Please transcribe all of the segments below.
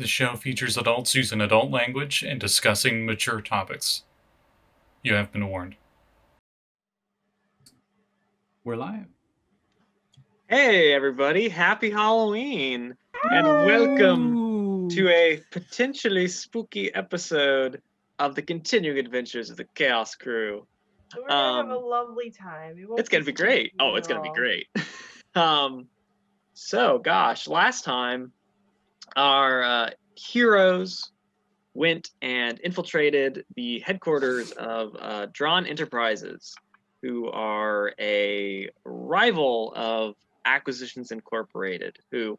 The show features adults using adult language and discussing mature topics. You have been warned. We're live. Hey everybody, happy Halloween and welcome to a potentially spooky episode of the continuing adventures of the Chaos Crew. We're gonna have a lovely time. It's gonna be great. Oh, it's gonna be great. Gosh, last time our heroes went and infiltrated the headquarters of Drawn Enterprises, who are a rival of Acquisitions Incorporated, who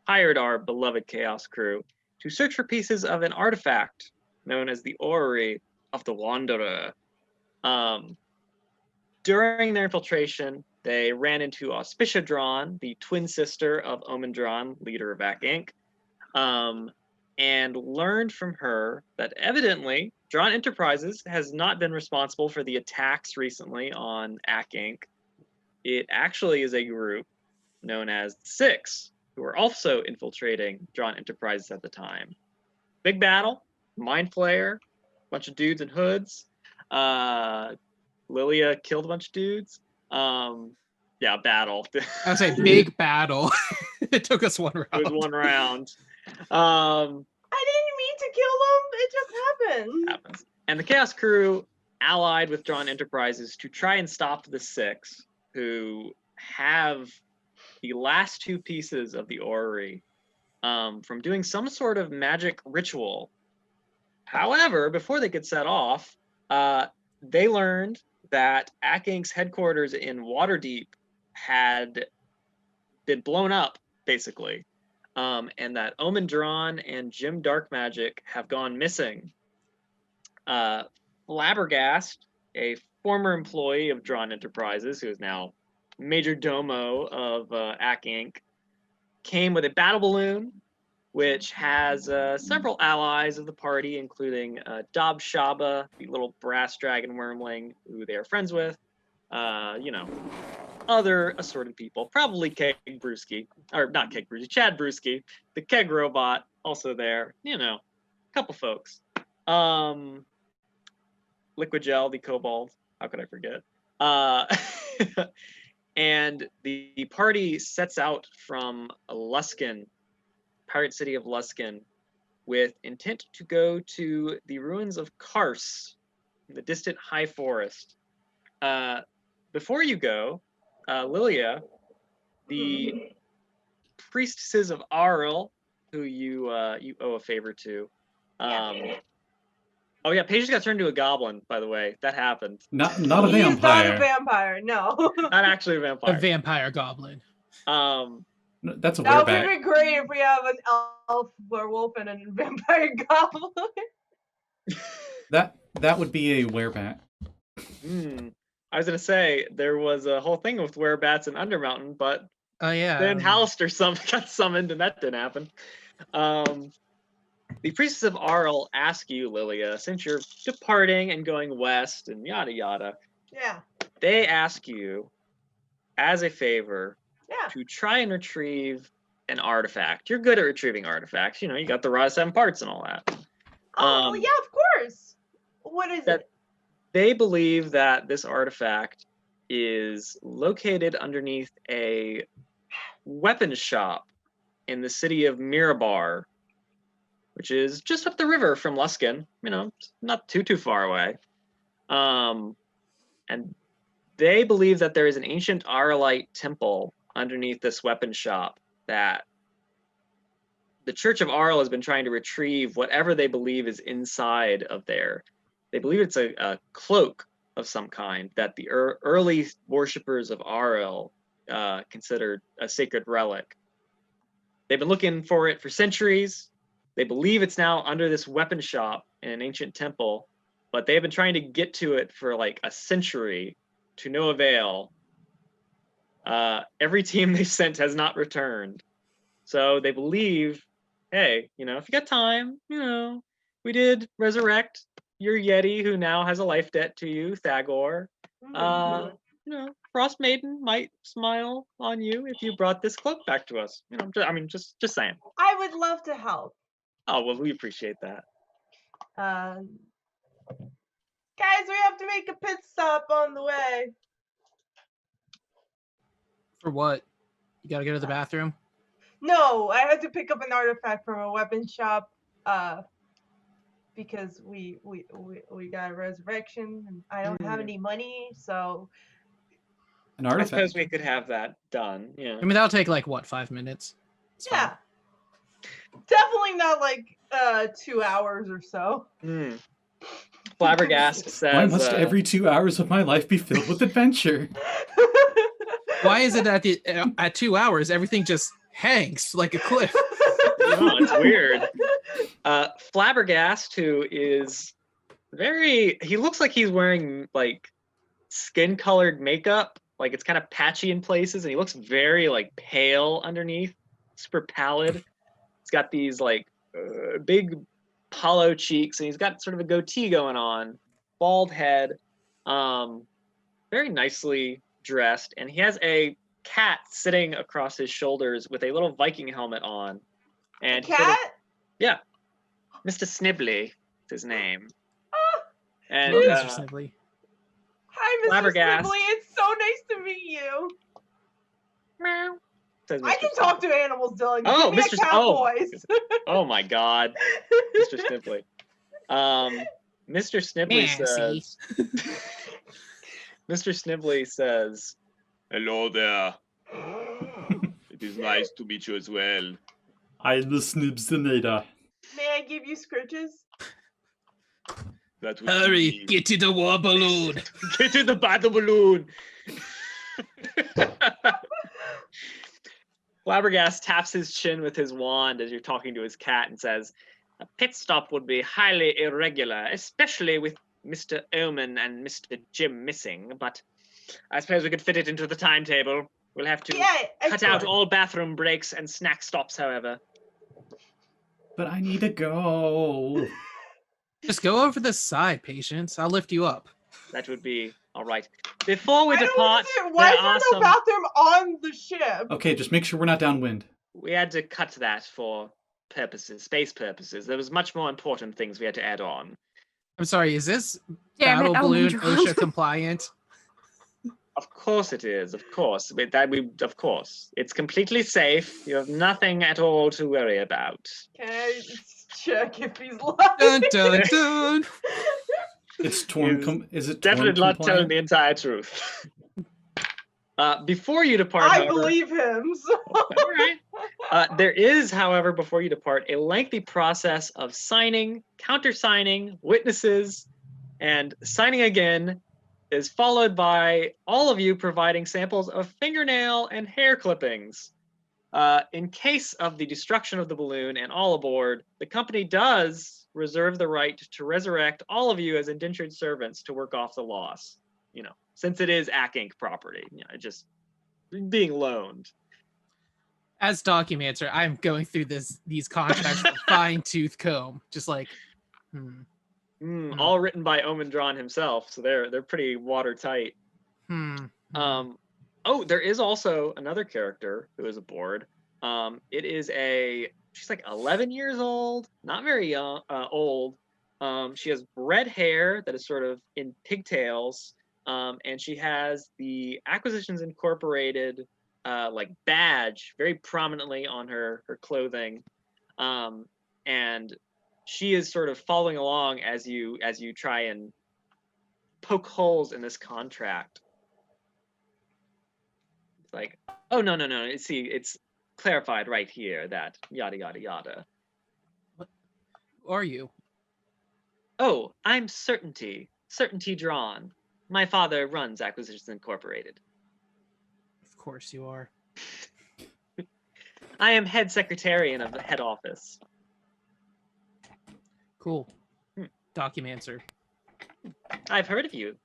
hired our beloved Chaos Crew to search for pieces of an artifact known as the Orrery of the Wanderer. During their infiltration, they ran into Auspicia Drawn, the twin sister of Omen Drawn, leader of Ack Inc., and learned from her that evidently Drawn Enterprises has not been responsible for the attacks recently on Ack Inc. It actually is a group known as the Six, who are also infiltrating Drawn Enterprises at the time. Big battle, mind flayer, bunch of dudes in hoods. Lilia killed a bunch of dudes. Yeah, battle. I would say big battle. It took us one round. It was one round. I didn't mean to kill them. It just happened. And the Chaos Crew allied with Drawn Enterprises to try and stop the Six, who have the last two pieces of the Orrery from doing some sort of magic ritual. However, before they could set off, they learned that Ack Inc.'s headquarters in Waterdeep had been blown up, basically. And that Omen Drawn and Jim Darkmagic have gone missing. Flabbergast, a former employee of Drawn Enterprises, who is now Major Domo of Ack Inc., came with a battle balloon, which has several allies of the party, including Dob Shaba, the little brass dragon wormling, who they are friends with. Other assorted people, probably Keg Brewski, or not Keg Brewski, Chad Brewski, the Keg robot, also there. A couple folks. Liquid Gel, the kobold. How could I forget? And the party sets out from Luskan, Pirate City of Luskan, with intent to go to the ruins of Kars, in the distant High Forest. Before you go, Lilia, the priestesses of Aralee, who you owe a favor to. Oh yeah, Paige got turned into a goblin, by the way. That happened. Not a vampire. He's not a vampire, no. Not actually a vampire. A vampire goblin. That's a That werebat. would be great if we have an elf werewolf and a vampire goblin. That would be a werebat. I was gonna say there was a whole thing with werebats in Undermountain, but then Halaster got summoned and that didn't happen. The priestess of Aralee ask you, Lilia, since you're departing and going west and yada yada. Yeah. They ask you, as a favor, to try and retrieve an artifact. You're good at retrieving artifacts. You got the Raw 7 parts and all that. Oh, yeah, of course. What is it? They believe that this artifact is located underneath a weapons shop in the city of Mirabar, which is just up the river from Luskan, not too far away. And they believe that there is an ancient Aralite temple underneath this weapons shop that the Church of Aralee has been trying to retrieve whatever they believe is inside of there. They believe it's a cloak of some kind that the early worshippers of Aralee considered a sacred relic. They've been looking for it for centuries. They believe it's now under this weapon shop in an ancient temple, but they've been trying to get to it for like a century to no avail. Every team they sent has not returned. So they believe, hey, if you got time, we did resurrect your Yeti, who now has a life debt to you, Thagor. Frost Maiden might smile on you if you brought this cloak back to us. Just saying. I would love to help. Oh, well, we appreciate that. Guys, we have to make a pit stop on the way. For what? You gotta go to the bathroom? No, I had to pick up an artifact from a weapon shop. Because we got a resurrection, and I don't have any money, so. An I artifact. suppose we could have that done. Yeah. I mean, that'll take like, what, 5 minutes? It's fine. Yeah. Definitely not like 2 hours or so. Flabbergast says. Why must every 2 hours of my life be filled with adventure? Why is it that at 2 hours, everything just hangs like a cliff? Oh, it's weird. Flabbergast, who is he looks like he's wearing like skin-colored makeup. Like it's kind of patchy in places, and he looks very like pale underneath, super pallid. He's got these like big hollow cheeks, and he's got sort of a goatee going on, bald head, very nicely dressed, and he has a cat sitting across his shoulders with a little Viking helmet on. And Cat? Yeah, Mr. Snibbly is his name. And Hello, Mr. Snibbly. Hi, Mr. Flabbergast. Snibbly. It's so nice to meet you. meow, says I Mr. can talk to animals, Dylan. Oh, Give me Mr. a cat voice. Oh my God, Mr. Snibbly. Mr. Snibbly Nancy. says. Mr. Snibbly says, "Hello there. It is nice to meet you as well." I'm the Snibsinator. May I give you scritches? That would Hurry, be- get to the war balloon. Get to the battle balloon. Flabbergast taps his chin with his wand as you're talking to his cat and says, "A pit stop would be highly irregular, especially with Mr. Omen and Mr. Jim missing, but I suppose we could fit it into the timetable. We'll have to cut out all bathroom breaks and snack stops, however." But I need to go. Just go over the side, Patience. I'll lift you up. That would be all right. Before we depart, Why there is are there some... no bathroom on the ship? Okay, just make sure we're not downwind. We had to cut that for purposes, space purposes. There was much more important things we had to add on. I'm sorry, is this Damn battle it, balloon Almondron. OSHA compliant? Of course it is. Of course. Of course. It's completely safe. You have nothing at all to worry about. Can I check if he's lying? Dun dun dun. It's torn. Is it torn Definitely not telling compliant? the entire truth. Before you depart, I however, believe him. So. all right. There is, however, before you depart, a lengthy process of signing, countersigning, witnesses, and signing again is followed by all of you providing samples of fingernail and hair clippings. In case of the destruction of the balloon and all aboard, the company does reserve the right to resurrect all of you as indentured servants to work off the loss. You know, since it is AC Inc. property, you know, just being loaned. As Documenter, I'm going through these contracts with a fine-tooth comb. Just like, All written by Omendron himself, so they're pretty watertight. Oh, there is also another character who is aboard. She's like 11 years old, not very young, old. She has red hair that is sort of in pigtails, and she has the Acquisitions Incorporated like badge very prominently on her clothing, and she is sort of following along as you try and poke holes in this contract. It's like, oh no. See, it's clarified right here that yada yada yada. who are you? Oh, I'm Certainty Drawn. My father runs Acquisitions Incorporated. Of course you are. I am head secretarian of the head office. Cool. Documenter. I've heard of you.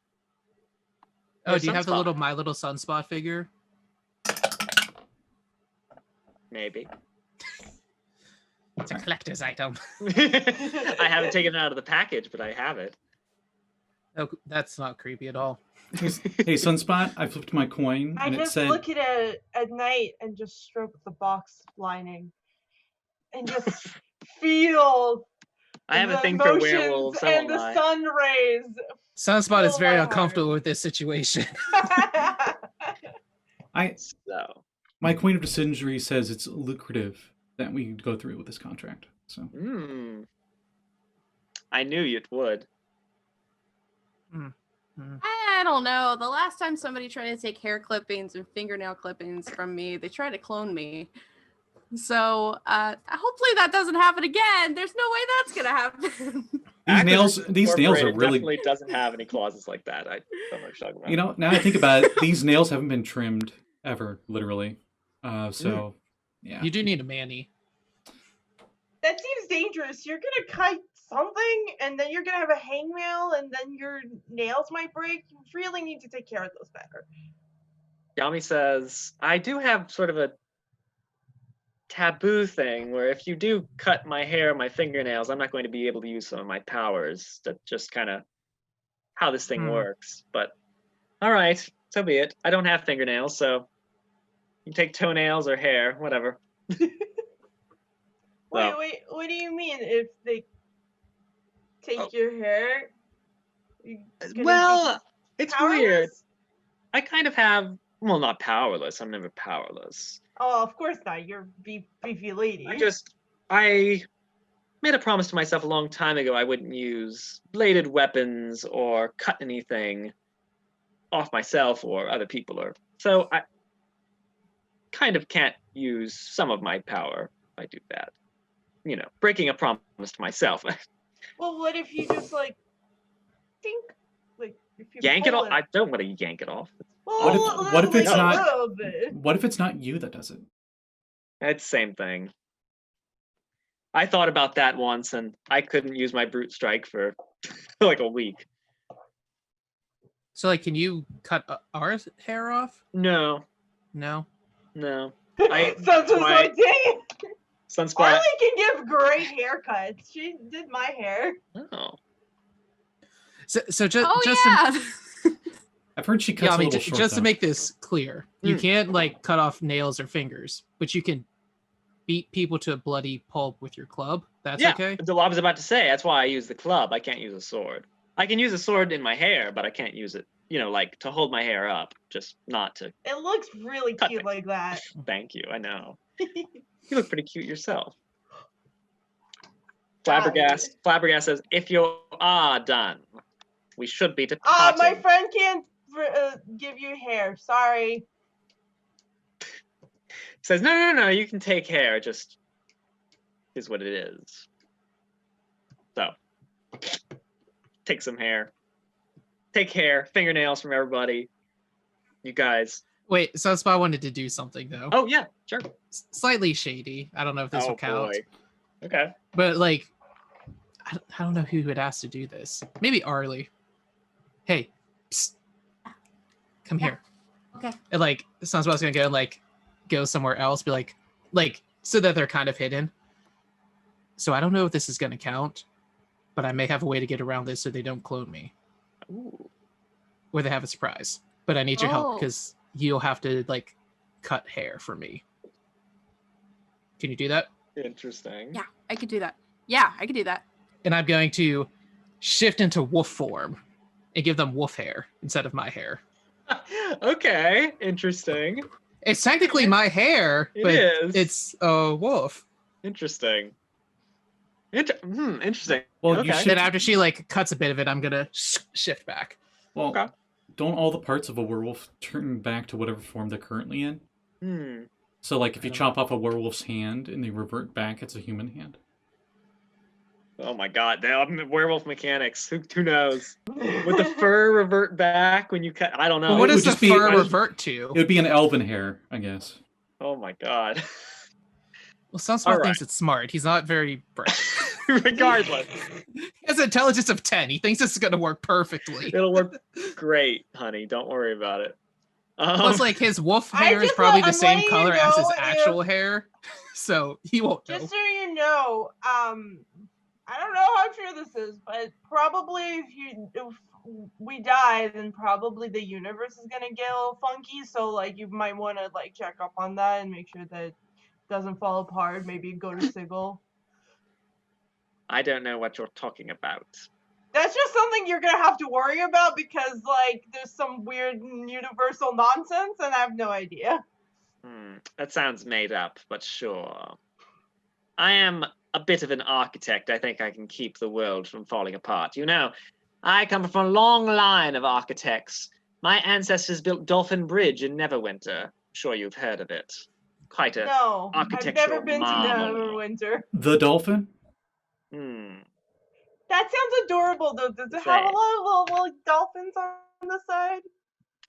Oh, Or do you have the Sunspot. little My Little Sunspot figure? Maybe. It's a collector's item. I haven't taken it out of the package, but I have it. Oh, that's not creepy at all. Hey, Sunspot, I flipped my coin I and it just said, look at it at night and just stroke the box lining. And just feel I have a the thing for emotions werewolves. I and won't the lie. sun rays. Sunspot is Fill very my uncomfortable with this situation. So. My Queen of Decisionary says it's lucrative that we go through with this contract. So I knew you would. I don't know. The last time somebody tried to take hair clippings and fingernail clippings from me, they tried to clone me. So hopefully that doesn't happen again. There's no way that's gonna happen. These nails are really definitely doesn't have any clauses like that. I don't know what you're talking about. You know, now I think about it, these nails haven't been trimmed ever, literally. So yeah. You do need a Manny. That seems dangerous. You're gonna cut something, and then you're gonna have a hangnail, and then your nails might break. You really need to take care of those better. Yami says, I do have sort of a taboo thing where if you do cut my hair, my fingernails, I'm not going to be able to use some of my powers. That's just kind of how this thing works. But all right, so be it. I don't have fingernails, so you take toenails or hair, whatever. Wait, what do you mean if they take your hair? Well, it's powerless? weird. I kind of have, well, not powerless. I'm never powerless. Oh, of course not. You're beefy lady. I made a promise to myself a long time ago I wouldn't use bladed weapons or cut anything off myself or other people. So I kind of can't use some of my power if I do that. You know, breaking a promise to myself. Well, what if you just think if you yank it off? I don't want to yank it off. Well, what if it's a not? little bit. What if it's not you that does it? It's the same thing. I thought about that once, and I couldn't use my brute strike for like a week. So, like, can you cut our hair off? No. Sunspot's like, dang it. Sunspot. Aralee can give great haircuts. She did my hair. Oh. So just I've heard she cuts a little short. Just to make this clear, you can't like cut off nails or fingers, but you can beat people to a bloody pulp with your club. That's okay? I was about to say, that's why I use the club. I can't use a sword. I can use a sword in my hair, but I can't use it, like to hold my hair up, just not to. It looks really cute like that. Thank you, I know. You look pretty cute yourself. Flabbergast says, if you are done, we should be departing. My friend can't give you hair. Sorry. Says, no, you can take hair. Just is what it is. So, take some hair. Take hair, fingernails from everybody. You guys. Wait, Sunspot wanted to do something though. Oh yeah, sure. Slightly shady. I don't know if this will count. Boy. Okay. But like, I don't know who would ask to do this. Maybe Aralee. Hey, psst, come here. Okay. And like, Sunspot's gonna go and like go somewhere else. Be like so that they're kind of hidden. So I don't know if this is gonna count, but I may have a way to get around this so they don't clone me. Ooh. Or they have a surprise. But I need your help because you'll have to like cut hair for me. Can you do that? Interesting. Yeah, I could do that. Yeah, I could do that. And I'm going to shift into wolf form and give them wolf hair instead of my hair. Okay, interesting. It's technically my hair, but it's a wolf. Interesting. Interesting. Well, okay. Then after she like cuts a bit of it, I'm gonna shift back. Well, don't all the parts of a werewolf turn back to whatever form they're currently in? So, like, if you chop off a werewolf's hand and they revert back, it's a human hand. Oh my god, werewolf mechanics. Who knows? Would the fur revert back when you cut? I don't know. Well, what does the fur revert to? It would be an elven hair, I guess. Oh my god. Well, Sunspot thinks it's smart. He's not very bright. Regardless. He has an intelligence of 10. He thinks this is going to work perfectly. It'll work great, honey. Don't worry about it. Plus, like, his wolf hair is probably the same color as his actual hair. So he won't know. Just so you know, I don't know how true this is, but probably if we die, then probably the universe is going to get a little funky. So, like, you might want to, like, check up on that and make sure that it doesn't fall apart. Maybe go to Sigil. I don't know what you're talking about. That's just something you're gonna have to worry about because, like, there's some weird universal nonsense, and I have no idea. That sounds made up, but sure. I am a bit of an architect. I think I can keep the world from falling apart. You know, I come from a long line of architects. My ancestors built Dolphin Bridge in Neverwinter. I'm sure you've heard of it. Quite a No, I've architectural never been marvel. to Neverwinter. The dolphin? That sounds adorable, though. Does it have a lot of little dolphins on the side?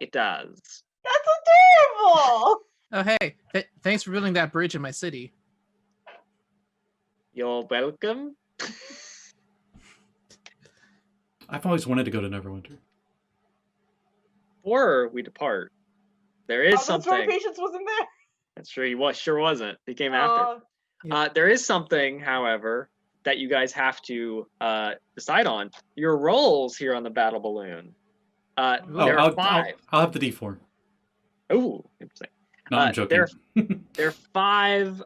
It does. That's adorable! Oh, hey, thanks for building that bridge in my city. You're welcome. I've always wanted to go to Neverwinter. Before we depart, there is That's why something. Patience wasn't there. That's true. He sure wasn't. He came after. There is something, however, that you guys have to decide on. Your roles here on the battle balloon. There are 5. I'll have the D4. Oh, interesting. No, I'm joking. There are 5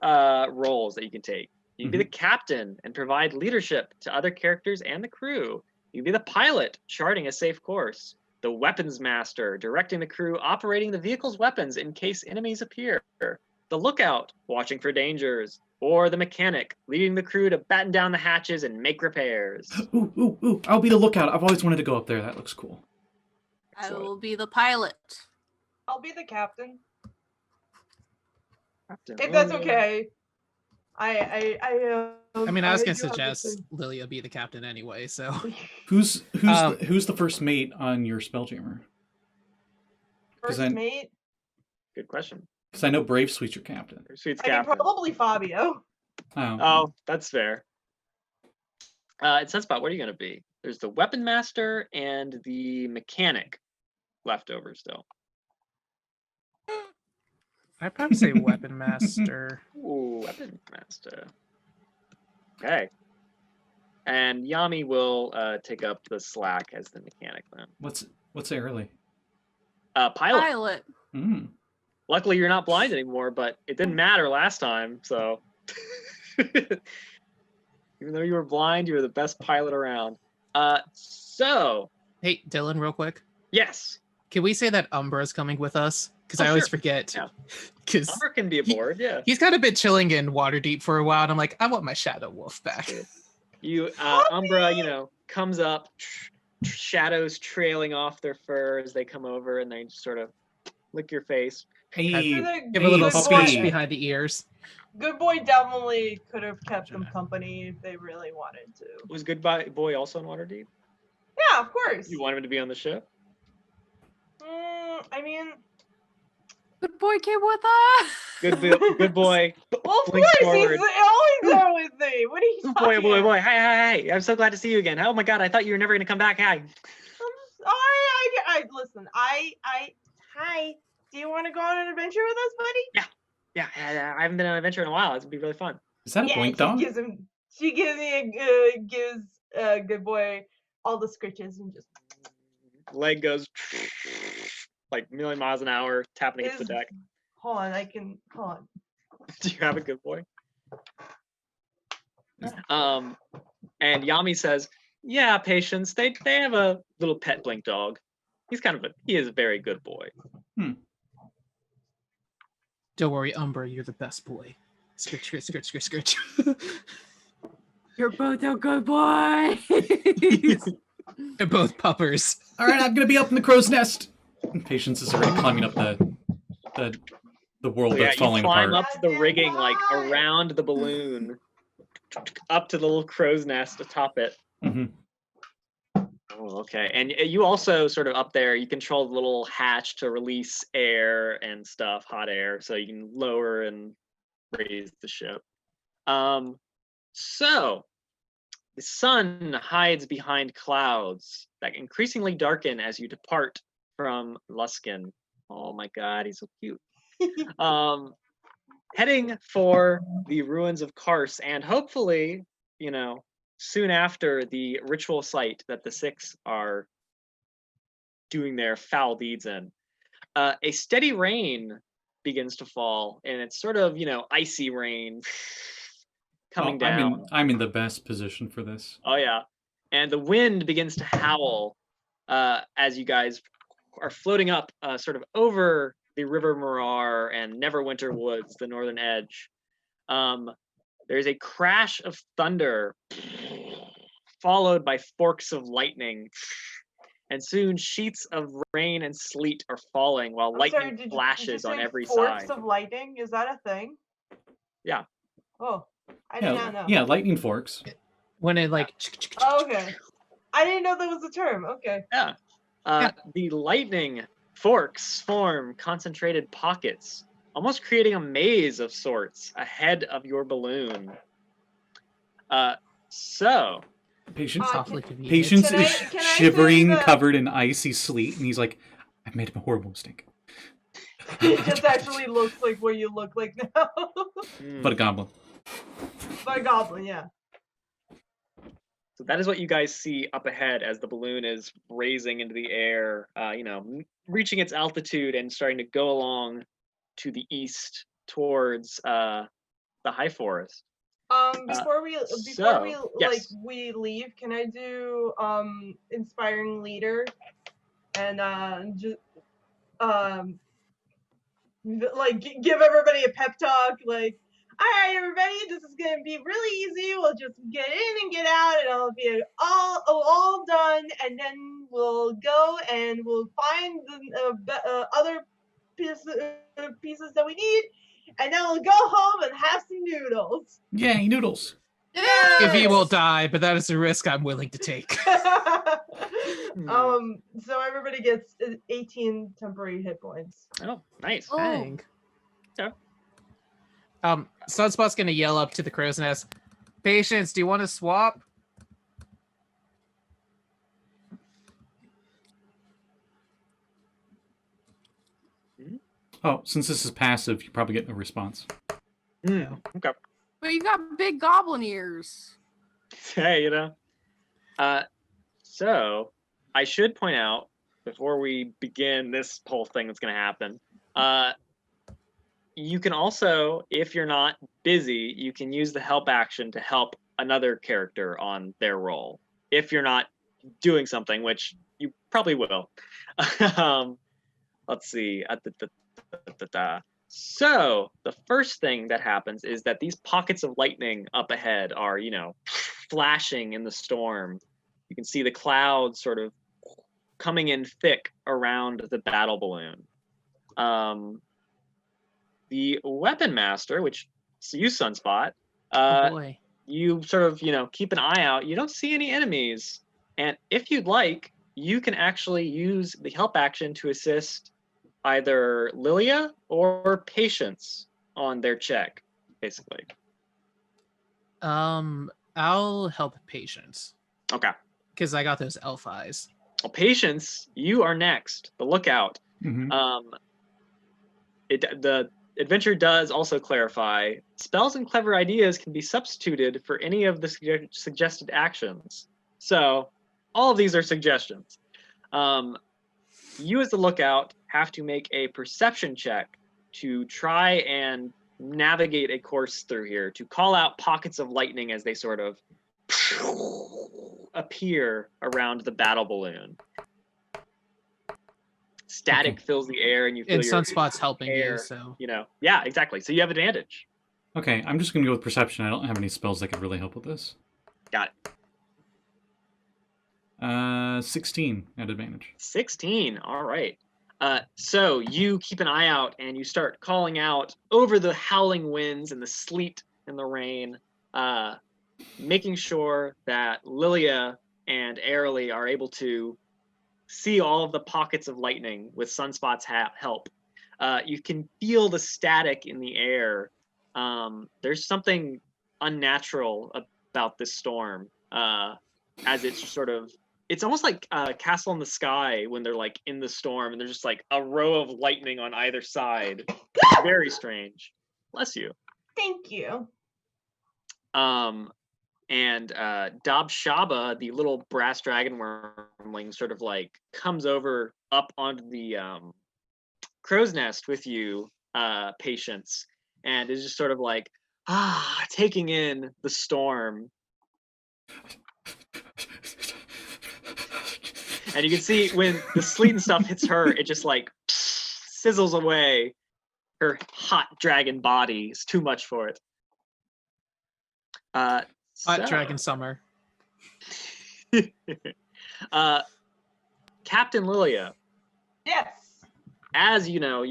roles that you can take. You can be the captain and provide leadership to other characters and the crew. You can be the pilot, charting a safe course. The weapons master, directing the crew, operating the vehicle's weapons in case enemies appear. The lookout, watching for dangers. Or the mechanic, leading the crew to batten down the hatches and make repairs. Ooh. I'll be the lookout. I've always wanted to go up there. That looks cool. I will be the pilot. I'll be the captain. Captain. If that's okay. I mean, I was gonna do have suggest this Lilia be the captain anyway. So Who's the first mate on your Spelljammer? first mate. Good question. Because I know Brave Sweet's your captain. Sweet's I mean, captain. probably Fabio. Oh, that's fair. Sunspot, what are you going to be? There's the weapon master and the mechanic left over still. I'd probably say weapon master. Ooh, weapon master. Okay. And Yami will take up the slack as the mechanic then. What's Aralee? Pilot. Mm. Luckily, you're not blind anymore, but it didn't matter last time, so. Even though you were blind, you were the best pilot around. So. Hey, Dylan, real quick. Yes. Can we say that Umbra's coming with us? Because I always forget. Because Umbra can be aboard, yeah. He's kind of been chilling in Waterdeep for a while, and I'm like, I want my Shadow Wolf back. Umbra, comes up, shadows trailing off their fur as they come over, and they just sort of lick your face. Give a little scratch behind the ears. Good boy definitely could have kept them company if they really wanted to. Was Good Boy also in Waterdeep? Yeah, of course. You want him to be on the ship? I mean, Good boy came with us. Good boy. Well, of course, he's always there with me. What are you talking about? Boy. Hi. I'm so glad to see you again. Oh my god, I thought you were never going to come back. Hi. I'm sorry. Listen, hi. Do you want to go on an adventure with us, buddy? Yeah. I haven't been on an adventure in a while. It's going to be really fun. Is that a blink dog? She gives Good Boy all the scritches and just... Leg goes like a million miles an hour, tapping against the deck. Hold on. Do you have a Good Boy? And Yami says, yeah, Patience, they have a little pet blink dog. He is a very good boy. Don't worry, Umbra, you're the best boy. Scritch. You're both a good boy. They're both puppers. All right, I'm gonna be up in the crow's nest. Patience is already climbing up the world that's falling apart. You climb up to the rigging, like around the balloon, up to the little crow's nest atop it. Mm-hmm. Oh, okay. And you also sort of up there, you control the little hatch to release air and stuff, hot air, so you can lower and raise the ship. So the sun hides behind clouds that increasingly darken as you depart from Luskin. Oh my god, he's so cute. Heading for the ruins of Kars, and hopefully, soon after the ritual site that the Six are doing their foul deeds in. A steady rain begins to fall, and it's sort of, icy rain coming down. I'm in the best position for this. Oh yeah, and the wind begins to howl as you guys are floating up, sort of over the River Marar and Neverwinter Woods, the northern edge. There's a crash of thunder, followed by forks of lightning, and soon sheets of rain and sleet are falling while lightning flashes on every side. Forks of lightning? Is that a thing? Yeah. Oh, I did not know. Yeah, lightning forks. When it like. Oh, okay. I didn't know that was a term. Okay. Yeah. The lightning forks form concentrated pockets, almost creating a maze of sorts ahead of your balloon. So. Patience, Patience is shivering, covered in icy sleet, and he's like, I've made a horrible mistake. It just actually looks like what you look like now. But a goblin. But a goblin, yeah. So that is what you guys see up ahead as the balloon is raising into the air, reaching its altitude and starting to go along to the east towards the high forest. Before we yes. we leave, can I do inspiring leader and just give everybody a pep talk, like, all right, everybody, this is gonna be really easy. We'll just get in and get out, and it'll be all done, and then we'll go and we'll find the other pieces that we need, and then we'll go home and have some noodles. Yay, noodles! Yes! Evie will die, but that is a risk I'm willing to take. So everybody gets 18 temporary hit points. Oh, nice. Dang. Yeah. Sunspot's gonna yell up to the crow's nest, Patience, do you want to swap? Oh, since this is passive, you probably get no response. Okay. But you got big goblin ears. Hey, so I should point out before we begin this whole thing that's going to happen, you can also, if you're not busy, you can use the help action to help another character on their roll. If you're not doing something, which you probably will. Let's see. So the first thing that happens is that these pockets of lightning up ahead are, flashing in the storm. You can see the clouds sort of coming in thick around the battle balloon. The weapon master, which is you, Sunspot, Oh boy. you sort of, keep an eye out. You don't see any enemies. And if you'd like, you can actually use the help action to assist either Lilia or Patience on their check, basically. I'll help Patience. Okay. Because I got those elf eyes. Well, Patience, you are next. The lookout. Mm-hmm. The adventure does also clarify spells and clever ideas can be substituted for any of the suggested actions. So all of these are suggestions. You as the lookout have to make a perception check to try and navigate a course through here, to call out pockets of lightning as they sort of appear around the battle balloon. Static fills the air and you feel And your Sunspot's helping air, you, so. Yeah, exactly. So you have advantage. Okay, I'm just going to go with perception. I don't have any spells that could really help with this. Got it. 16 at advantage. 16. All right. So you keep an eye out and you start calling out over the howling winds and the sleet and the rain, making sure that Lilia and Aralee are able to see all of the pockets of lightning with Sunspot's help. You can feel the static in the air. There's something unnatural about this storm, as it's sort of, it's almost like Castle in the Sky when they're like in the storm and there's just like a row of lightning on either side. Very strange. Bless you. Thank you. And Dob Shaba, the little brass dragon wormling, sort of like comes over up onto the crow's nest with you, Patience, and is just sort of like, taking in the storm. And you can see when the sleet and stuff hits her, it just like sizzles away. Her hot dragon body is too much for it. Hot dragon summer. Captain Lilia. Yes. As you know,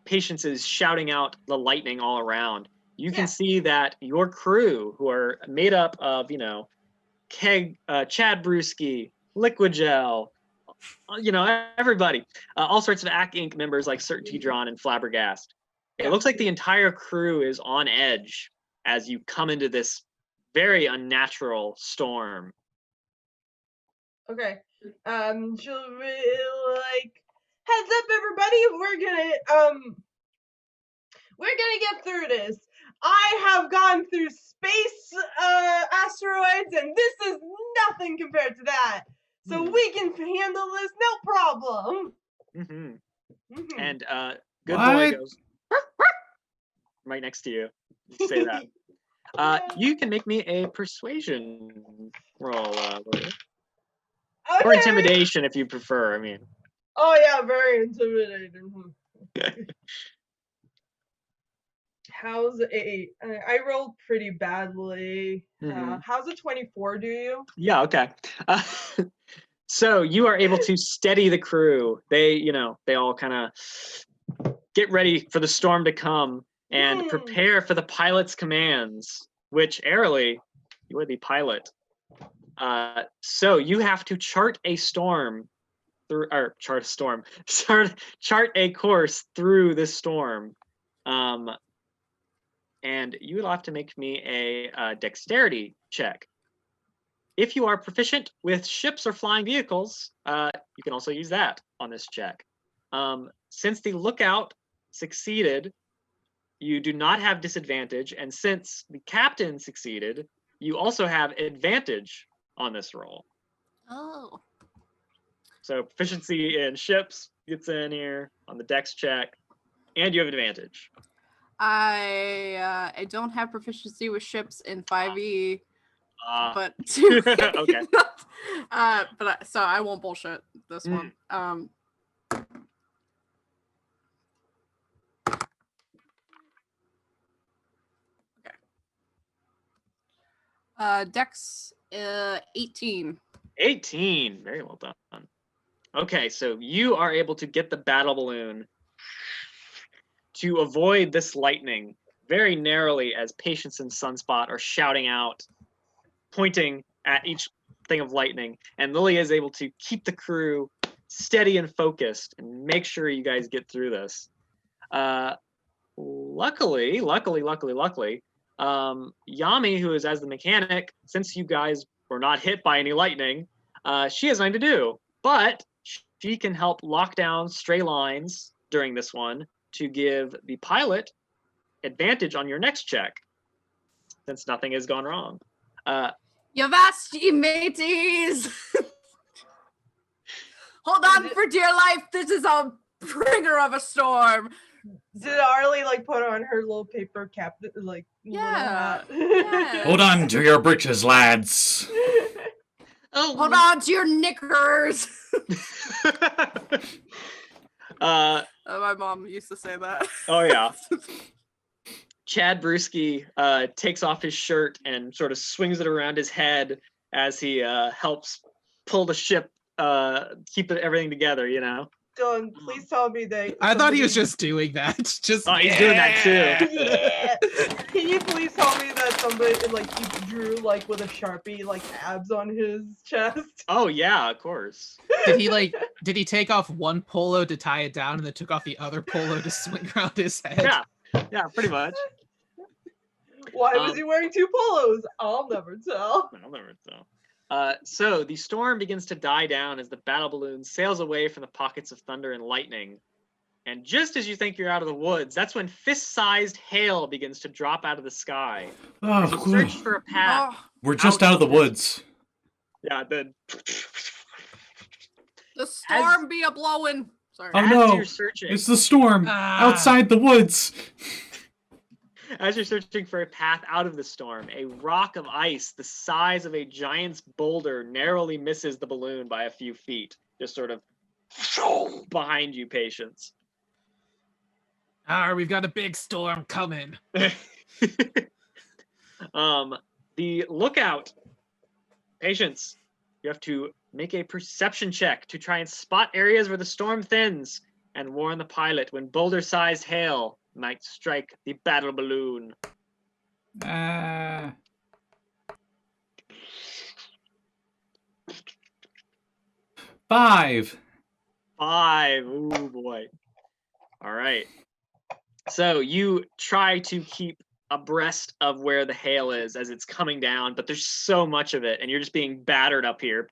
Patience is shouting out the lightning all around. You can see that your crew, who are made up of, Keg, Chad Brewski, Liquid Gel, everybody, all sorts of ACK Inc. members like Certainty Drawn and Flabbergast. It looks like the entire crew is on edge as you come into this very unnatural storm. Okay. She'll be like, heads up, everybody. We're gonna get through this. I have gone through space asteroids, and this is nothing compared to that. So we can handle this no problem. And good boy goes right next to you. Say that. You can make me a persuasion roll, or intimidation if you prefer. I mean. Oh yeah, very intimidating. How's I rolled pretty badly. How's a 24 do you? Yeah, okay. So you are able to steady the crew. They all kind of get ready for the storm to come and prepare for the pilot's commands, which, Aralee, you are the pilot. So you have to chart a course through this storm. And you will have to make me a dexterity check. If you are proficient with ships or flying vehicles, you can also use that on this check. Since the lookout succeeded, you do not have disadvantage, and since the captain succeeded, you also have advantage on this roll. Oh. So proficiency in ships gets in here on the dex check, and you have advantage. I don't have proficiency with ships in 5e, but okay. So I won't bullshit this one. Okay. Dex 18. 18. Very well done. Okay, so you are able to get the battle balloon to avoid this lightning very narrowly as Patience and Sunspot are shouting out, pointing at each thing of lightning, and Lilia is able to keep the crew steady and focused and make sure you guys get through this. Luckily, Jamey, who is as the mechanic, since you guys were not hit by any lightning, she has nothing to do, but she can help lock down stray lines during this one to give the pilot advantage on your next check, since nothing has gone wrong. Yavasti, mateys! Hold on for dear life. This is a bringer of a storm. Did Aralee put on her little paper cap, Yeah. Hold on to your britches, lads. Hold on to your knickers. My mom used to say that. Oh yeah. Chad Brewski takes off his shirt and sort of swings it around his head as he helps pull the ship, keep everything together, Dylan, please tell me that. I thought he was just doing that. He's doing that too. Yeah. Can you please tell me that somebody he drew with a Sharpie abs on his chest? Oh yeah, of course. Did he take off one polo to tie it down and then took off the other polo to swing around his head? Yeah, pretty much. Why was he wearing two polos? I'll never tell. So the storm begins to die down as the battle balloon sails away from the pockets of thunder and lightning. And just as you think you're out of the woods, that's when fist-sized hail begins to drop out of the sky. Oh, you search for a path. We're just out of the woods. Yeah, then. The storm be a blowing. Sorry. Oh no! You're searching, It's the storm outside the woods. As you're searching for a path out of the storm, a rock of ice the size of a giant's boulder narrowly misses the balloon by a few feet, just sort of behind you, Patience. We've got a big storm coming. The lookout, Patience, you have to make a perception check to try and spot areas where the storm thins and warn the pilot when boulder-sized hail might strike the battle balloon. 5. 5. Ooh, boy. All right. So you try to keep abreast of where the hail is as it's coming down, but there's so much of it, and you're just being battered up here.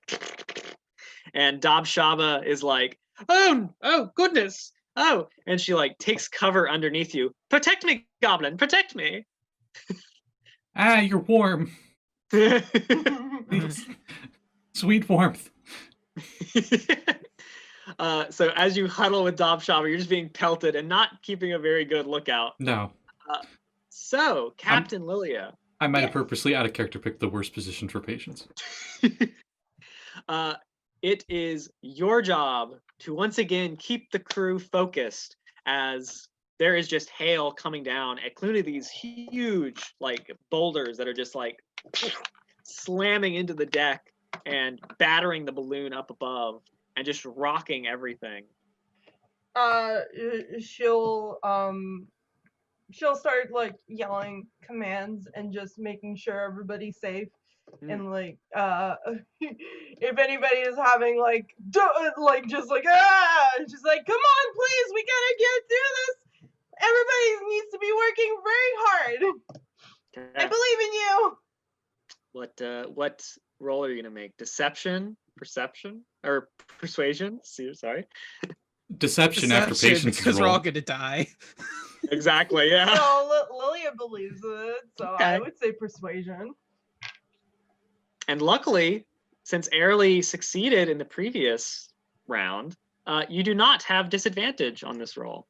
And Dabshaba is like, oh goodness, oh, and she like takes cover underneath you. Protect me, Goblin, protect me. You're warm. Sweet warmth. So as you huddle with Dabshaba, you're just being pelted and not keeping a very good lookout. No. So, Captain Lilia. I might have purposely out of character picked the worst position for Patience. It is your job to once again keep the crew focused as there is just hail coming down, including these huge like boulders that are just like slamming into the deck and battering the balloon up above and just rocking everything. She'll start like yelling commands and just making sure everybody's safe. And like if anybody is having like just like she's like, come on please, we gotta get through this, everybody needs to be working very hard. I believe in you. What role are you gonna make? Deception, perception, or persuasion? Sorry. Deception after Patience, because we're all gonna die. Exactly, yeah. No, Lilia believes it, so Okay. I would say persuasion. And luckily, since Aralee succeeded in the previous round, you do not have disadvantage on this roll.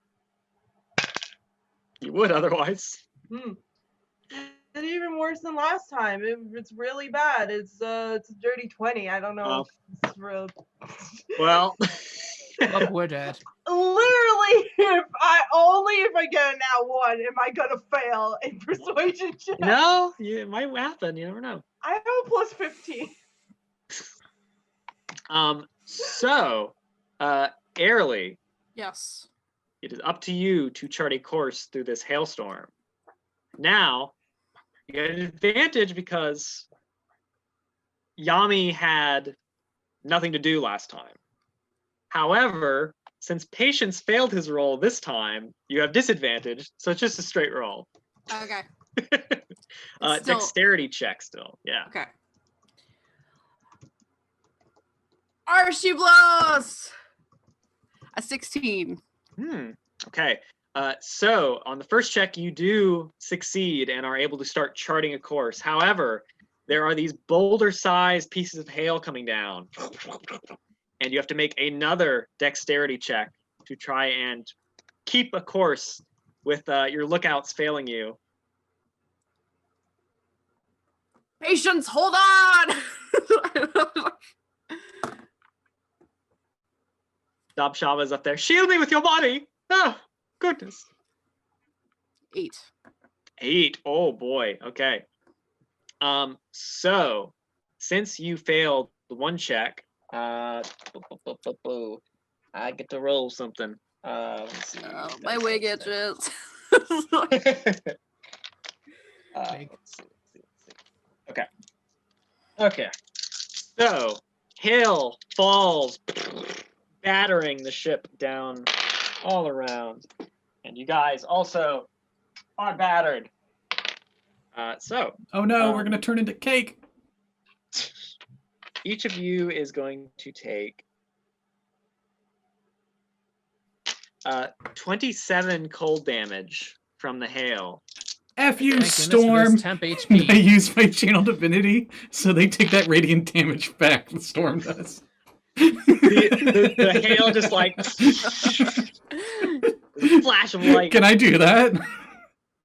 You would otherwise. It's even worse than last time. It's really bad. It's a dirty 20. I don't know if it's real. Well, Oh, we're dead. Literally, if I get a nat 1, am I gonna fail a persuasion check? no, it might happen. You never know. I have a plus 15. So, Aralee, Yes. it is up to you to chart a course through this hailstorm. Now, you get an advantage because Yami had nothing to do last time. However, since Patience failed his roll this time, you have disadvantage, so it's just a straight roll. Okay. Still- Dexterity check still, yeah. Okay. Archie blows! A 16. Okay. So on the first check, you do succeed and are able to start charting a course. However, there are these boulder-sized pieces of hail coming down. And you have to make another dexterity check to try and keep a course with your lookouts failing you. Patience, hold on! Dabshaba's up there. Shield me with your body! Oh, goodness. 8. 8. Oh, boy. Okay. So, since you failed the one check, I get to roll something. Let's see. My wig itches. Let's see. Okay. So, hail falls, battering the ship down all around. And you guys also are battered. Oh no, we're gonna turn into cake. Each of you is going to take 27 cold damage from the hail. F you, Thank goodness for Storm! this temp HP. I use my channel divinity, so they take that radiant damage back, the Storm does. The hail just like flash of light. Can I do that?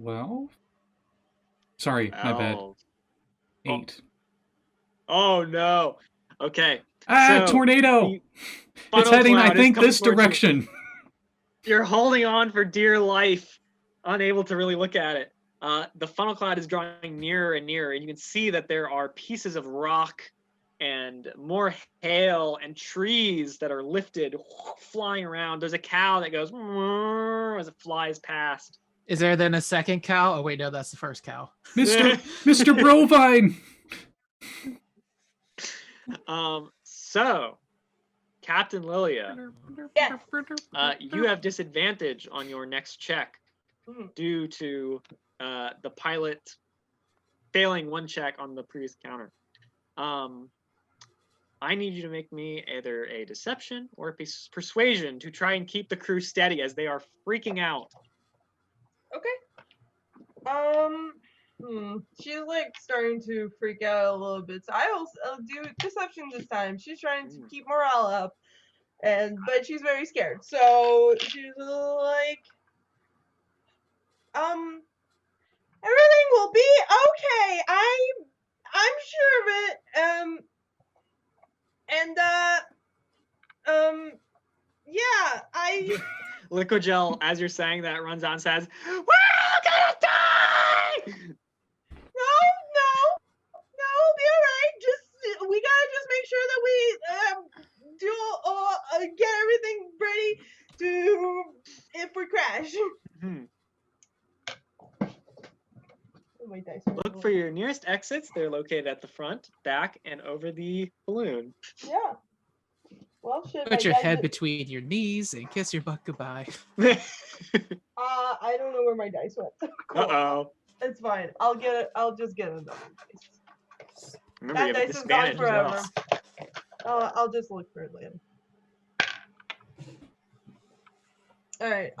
12? Sorry, my bad. 8. Oh no. Okay. Ah, so tornado! the It's funnel heading, I cloud is think, coming this towards you. direction. You're holding on for dear life, unable to really look at it. The funnel cloud is drawing nearer and nearer, and you can see that there are pieces of rock and more hail and trees that are lifted, flying around. There's a cow that goes as it flies past. Is there then a second cow? Oh wait, no, that's the first cow. Mr. Brovine! So, Captain Lilia, Yes. you have disadvantage on your next check due to the pilot failing one check on the previous counter. I need you to make me either a deception or a persuasion to try and keep the crew steady as they are freaking out. Okay. She's like starting to freak out a little bit. So I'll do deception this time. She's trying to keep morale up, but she's very scared. So she's like, everything will be okay. I'm sure of it. Yeah, Liquid Gel, as you're saying that, runs out and says, "We're all gonna die!" No, we'll be alright. We gotta just make sure that we get everything ready to if we crash. Look for your nearest exits. They're located at the front, back, and over the balloon. Yeah. Well, shit. Put your head between your knees and kiss your butt goodbye. I don't know where my dice went. Cool. Uh-oh. It's fine. I'll just get another dice. Remember, That dice is gone forever. I'll just look for it later. Alright,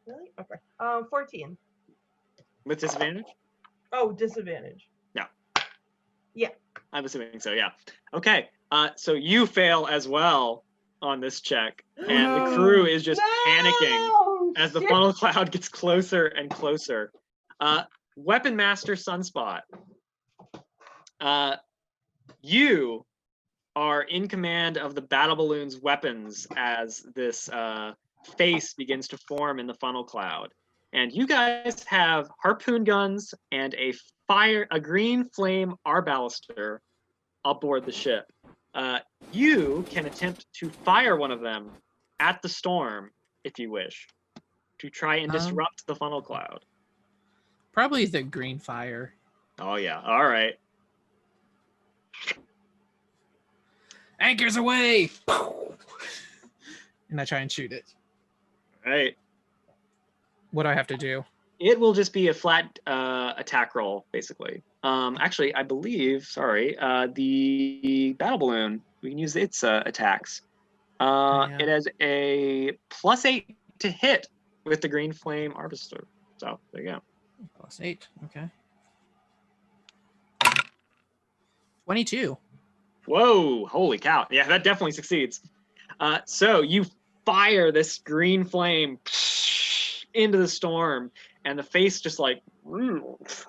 really? Okay. 14. With disadvantage? Oh, disadvantage. No. Yeah. I'm assuming so, yeah. Okay, so you fail as well on this check, and the crew is just panicking as the funnel cloud gets closer and closer. Weapon Master Sunspot, you are in command of the battle balloon's weapons as this face begins to form in the funnel cloud. And you guys have harpoon guns and a green flame arbalister aboard the ship. You can attempt to fire one of them at the storm if you wish, to try and disrupt the funnel cloud. Probably the green fire. Oh yeah, all right. Anchors away! And I try and shoot it. All right. What do I have to do? It will just be a flat attack roll, basically. Actually, I believe, the battle balloon, we can use its attacks. It has a +8 to hit with the green flame arbalister. So, there you go. +8, okay. 22. Whoa, holy cow. Yeah, that definitely succeeds. So you fire this green flame into the storm, and the face just like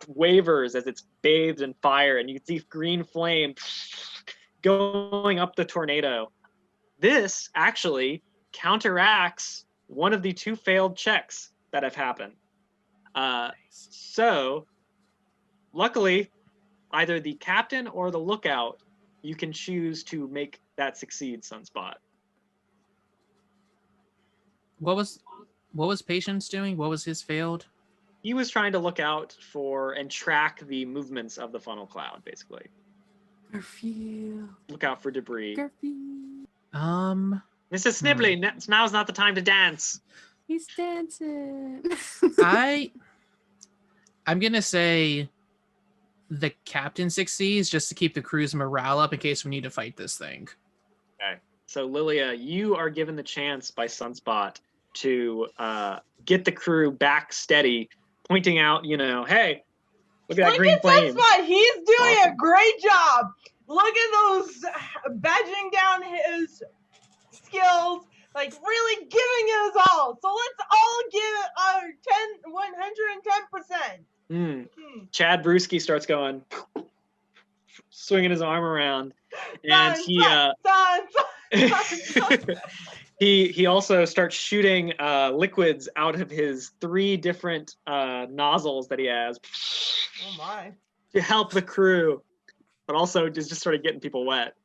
wavers as it's bathed in fire, and you can see green flame going up the tornado. This actually counteracts one of the 2 failed checks that have happened. So, luckily, either the captain or the lookout, you can choose to make that succeed, Sunspot. What was Patience doing? What was his failed? He was trying to look out for and track the movements of the funnel cloud, basically. Garfield. Look out for debris. Garfield. Mrs. Snibbly, now's not the time to dance. He's dancing. I'm gonna say the captain succeeds just to keep the crew's morale up in case we need to fight this thing. Okay. So Lilia, you are given the chance by Sunspot to get the crew back steady, pointing out, hey, look at that green flame. Sunspot, he's doing a great job. Look at those badging down his skills. like really giving it us all. So let's all give our 110%. Chad Brewski starts going, swinging his arm around, and he also starts shooting liquids out of his 3 different nozzles that he has. Oh my! To help the crew, but also just sort of getting people wet.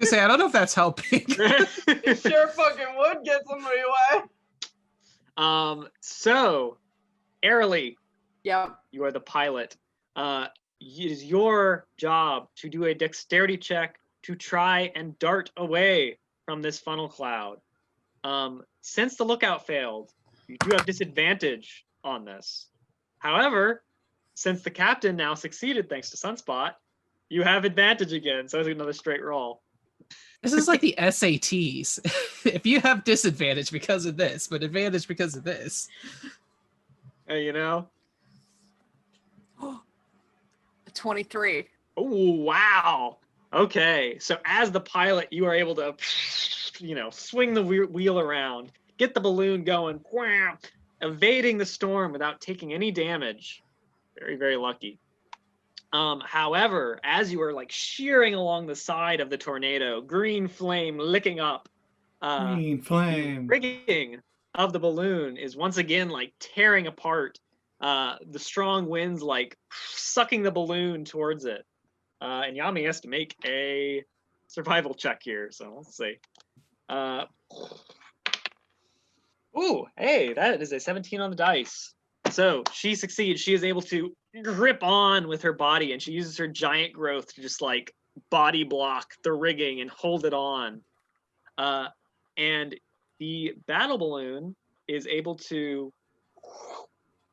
Say, I don't know if that's helping. You sure fucking would get somebody wet. So, Aralee, Yep. you are the pilot. It is your job to do a dexterity check to try and dart away from this funnel cloud. Since the lookout failed, you do have disadvantage on this. However, since the captain now succeeded thanks to Sunspot, you have advantage again, so it's another straight roll. This is like the SATs. If you have disadvantage because of this, but advantage because of this. You know? 23. Oh, wow. Okay, so as the pilot, you are able to, swing the wheel around, get the balloon going, evading the storm without taking any damage. Very, very lucky. However, as you are like shearing along the side of the tornado, green flame licking up, green flame, rigging of the balloon is once again like tearing apart. The strong winds like sucking the balloon towards it. And Yami has to make a survival check here. So let's see. Ooh, hey, that is a 17 on the dice. So she succeeds. She is able to grip on with her body, and she uses her giant growth to just like body block the rigging and hold it on. And the battle balloon is able to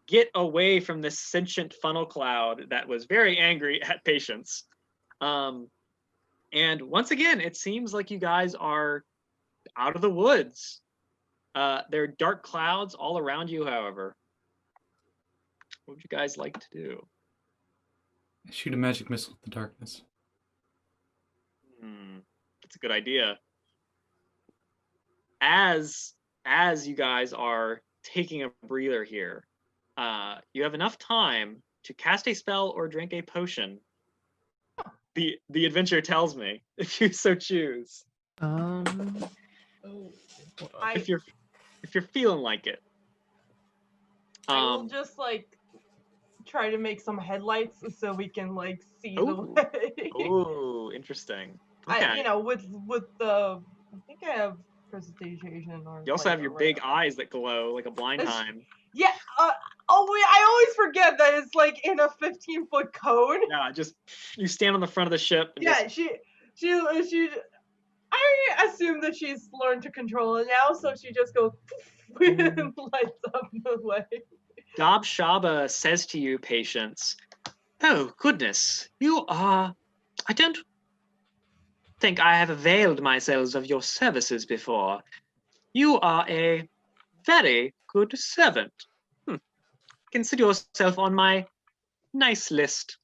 get away from this sentient funnel cloud that was very angry at Patience. And once again, it seems like you guys are out of the woods. There are dark clouds all around you, however. What would you guys like to do? Shoot a magic missile in the darkness. That's a good idea. As you guys are taking a breather here, you have enough time to cast a spell or drink a potion. The adventure tells me, if you so choose. If you're feeling like it. I will just like try to make some headlights so we can like see the way. Oh, interesting. Okay. With the I think I have prestidigitation or. You also have your big eyes that glow like a Blindheim. Yeah. I always forget that it's like in a 15-foot cone. Yeah, just you stand on the front of the ship. And yeah, she. I assume that she's learned to control it now, so she just goes and lights up the way. Dob Shaba says to you, Patience, "Oh, goodness, you are... I don't think I have availed myself of your services before. You are a very good servant. Consider yourself on my nice list."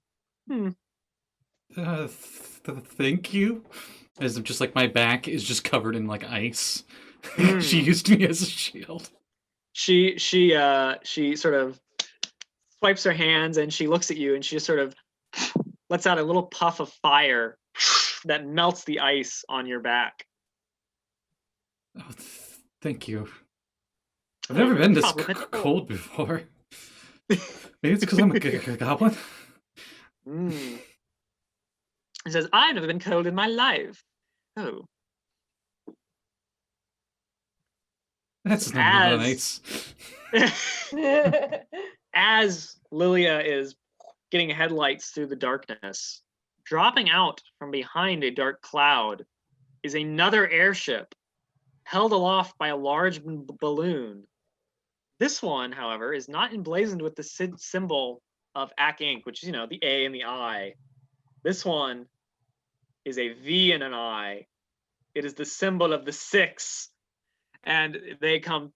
Thank you. As if just like my back is just covered in like ice. She used me as a shield. She sort of swipes her hands and she looks at you and she just sort of lets out a little puff of fire that melts the ice on your back. Oh, thank you. I've never been this cold before. Maybe it's because I'm a goblin. He says, "I've never been cold in my life." Oh. That's not nice. As Lilia is getting headlights through the darkness, dropping out from behind a dark cloud is another airship held aloft by a large balloon. This one, however, is not emblazoned with the symbol of Ak Inc., which is, the A and the I. This one is a V and an I. It is the symbol of the 6. And they coming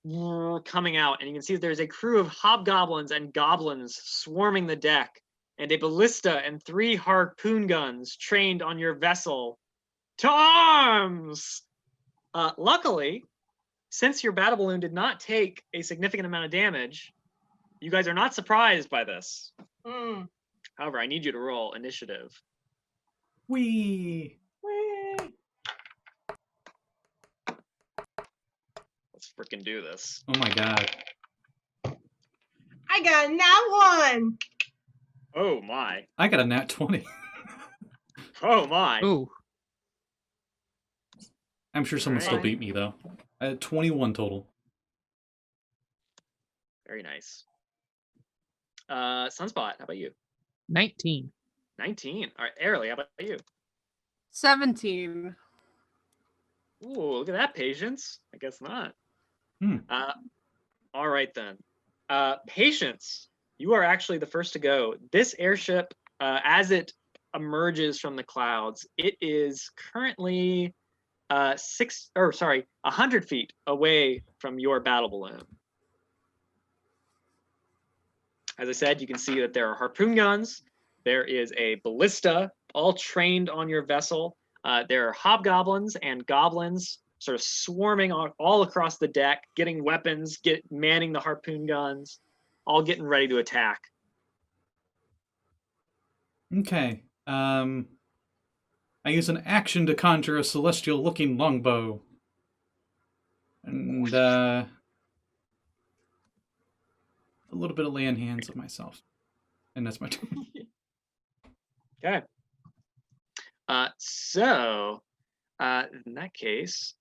out, and you can see that there's a crew of hobgoblins and goblins swarming the deck, and a ballista and 3 harpoon guns trained on your vessel. To arms! Luckily, since your battle balloon did not take a significant amount of damage, you guys are not surprised by this. However, I need you to roll initiative. Whee! Let's freaking do this. Oh my god. I got a nat 1. Oh my. I got a nat 20. Oh my. Ooh. I'm sure someone still Alright. beat me, though. I had 21 total. Very nice. Sunspot, how about you? 19. 19. All right, Aralee, how about you? 17. Ooh, look at that patience. I guess not. Hmm. All right then. Patience, you are actually the first to go. This airship, as it emerges from the clouds, it is currently 100 feet away from your battle balloon. As I said, you can see that there are harpoon guns. There is a ballista, all trained on your vessel. There are hobgoblins and goblins sort of swarming all across the deck, getting weapons, manning the harpoon guns, all getting ready to attack. Okay. I use an action to conjure a celestial-looking longbow. And, a little bit of lay on hands of myself. And that's my turn. Okay. So, in that case,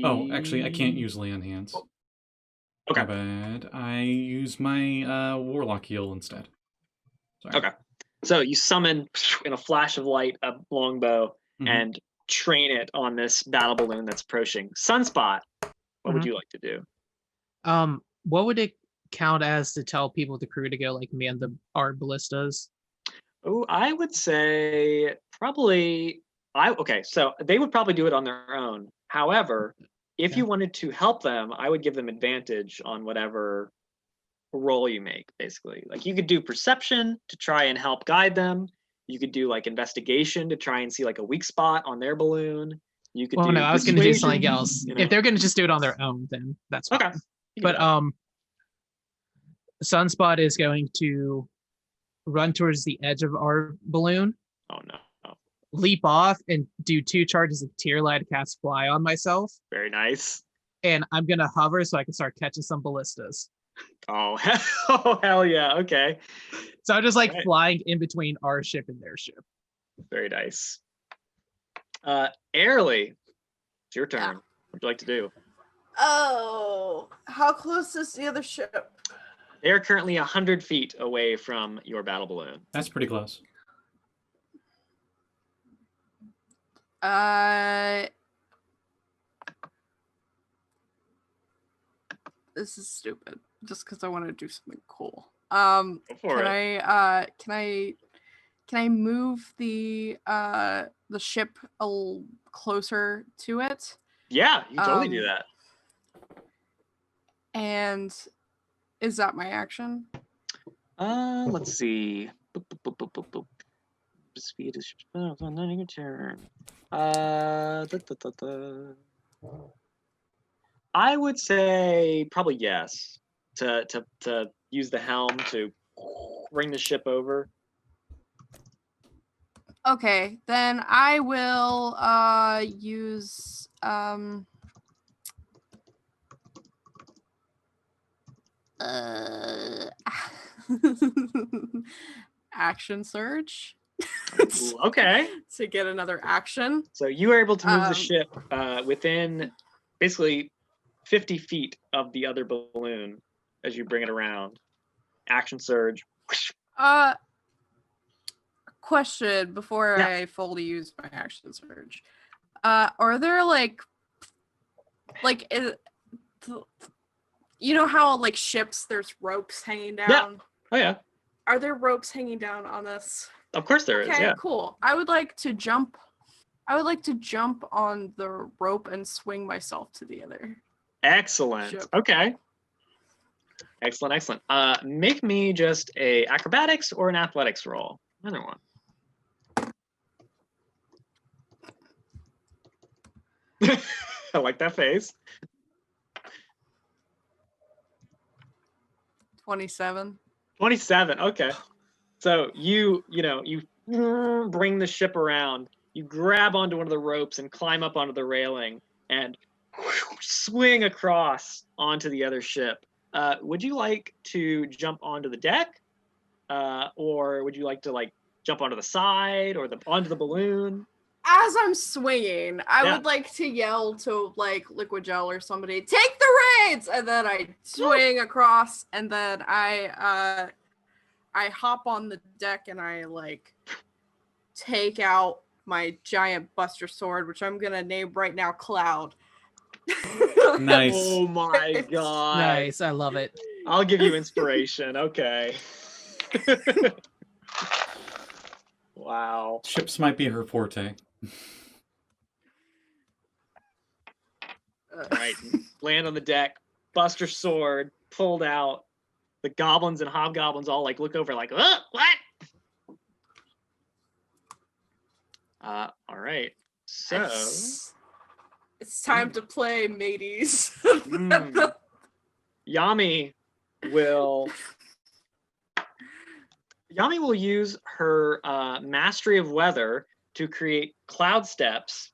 Oh, actually, I can't use lay on hands. Okay. My bad. I use my warlock heal instead. Sorry. Okay. So you summon in a flash of light a longbow and train it on this battle balloon that's approaching. Sunspot, what would you like to do? What would it count as to tell people at the crew to go like man our ballistas? Oh, I would say probably okay, so they would probably do it on their own. However, if you wanted to help them, I would give them advantage on whatever roll you make, basically. Like you could do perception to try and help guide them. You could do like investigation to try and see like a weak spot on their balloon. You could Well, do no, I was going to do persuasion, something else. you know. If they're going to just do it on their own, then that's fine. Okay. But Sunspot is going to run towards the edge of our balloon. Oh no. Leap off and do 2 charges of Tear Light to cast Fly on myself. Very nice. And I'm going to hover so I can start catching some ballistas. Oh, hell yeah. Okay. So I'm just like flying in between our ship and their ship. Very nice. Aralee, it's your turn. Yeah. What would you like to do? Oh, how close is the other ship? They are currently 100 feet away from your battle balloon. That's pretty close. This is stupid. Just because I want to do something cool. Go for it. Can I move the ship a little closer to it? Yeah, you can totally do that. And is that my action? Let's see. Speed is on your turn. I would say probably yes. To use the helm to bring the ship over. Okay, then I will use action surge. Okay. To get another action. So you are able to move the ship within basically 50 feet of the other balloon as you bring it around. Action surge. Question before I fully use my action surge. Are there you know how like ships there's ropes hanging down? Yeah. Oh yeah. Are there ropes hanging down on this? Of course there is. Okay, Yeah. cool. I would like to jump on the rope and swing myself to the other. Excellent. Ship. Okay. Excellent. Make me just a acrobatics or an athletics roll. Either one. I like that face. 27. 27. Okay. So you bring the ship around. You grab onto one of the ropes and climb up onto the railing and swing across onto the other ship. Would you like to jump onto the deck, or would you like to like jump onto the side or onto the balloon? As I'm swinging, I would like to yell to like Liquid Gel or somebody, take the reins, and then I swing across, and then I hop on the deck and I like take out my giant Buster Sword, which I'm gonna name right now Cloud. Nice. Oh my god. Nice. I love it. I'll give you inspiration. Okay. Wow. Ships might be her forte. All right. Land on the deck. Buster Sword pulled out. The goblins and hobgoblins all like look over like, what? All right. So it's time to play, mateys. Jamey will use her mastery of weather to create cloud steps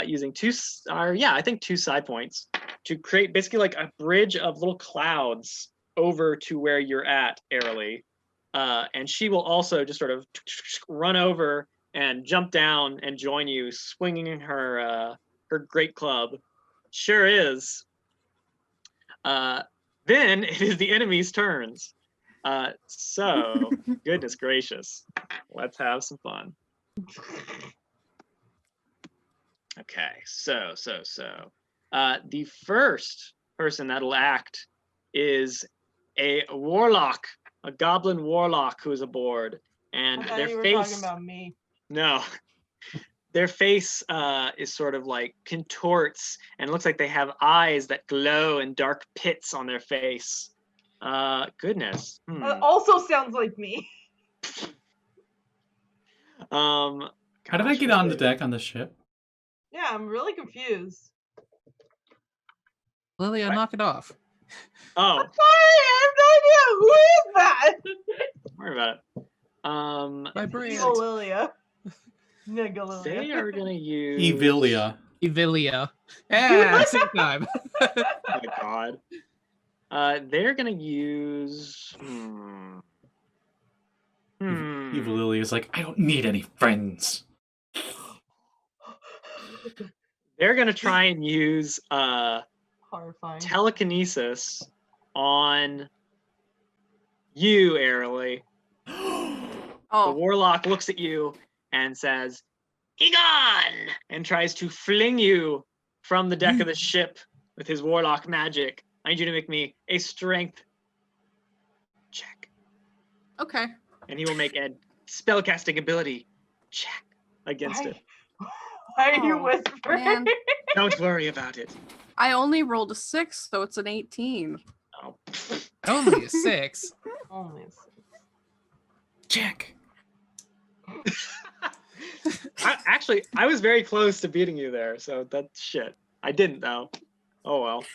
using two side points to create basically like a bridge of little clouds over to where you're at, Aralee. And she will also just sort of run over and jump down and join you, swinging her great club. Sure is. Then it is the enemy's turns. So goodness gracious, let's have some fun. Okay, so the first person that'll act is a warlock, a goblin warlock who is aboard, and I thought their you were face. talking about me. No, their face is sort of like contorts, and it looks like they have eyes that glow and dark pits on their face. Goodness. It also sounds like me. How did I get on the deck on the ship? Yeah, I'm really confused. Lilia, knock it off. Oh, I'm sorry, I have no idea. Who is that? don't worry about it. My brain. Oh, Lilia. They Nigga are gonna use Evilia. Evilia. Yeah, same time. Oh my god. They're gonna use. Evilia is like, I don't need any friends. They're gonna try and use Horrifying. telekinesis on you, Aralee. The warlock looks at you and says, "Egon!" and tries to fling you from the deck of the ship with his warlock magic. I need you to make me a strength check. Okay. And he will make a spellcasting ability check against it. Why are you Oh, whispering? man. Don't worry about it. I only rolled a 6, so it's an 18. Oh. Only a 6. Only a 6. Check. I was very close to beating you there, so that's shit. I didn't though. Oh well.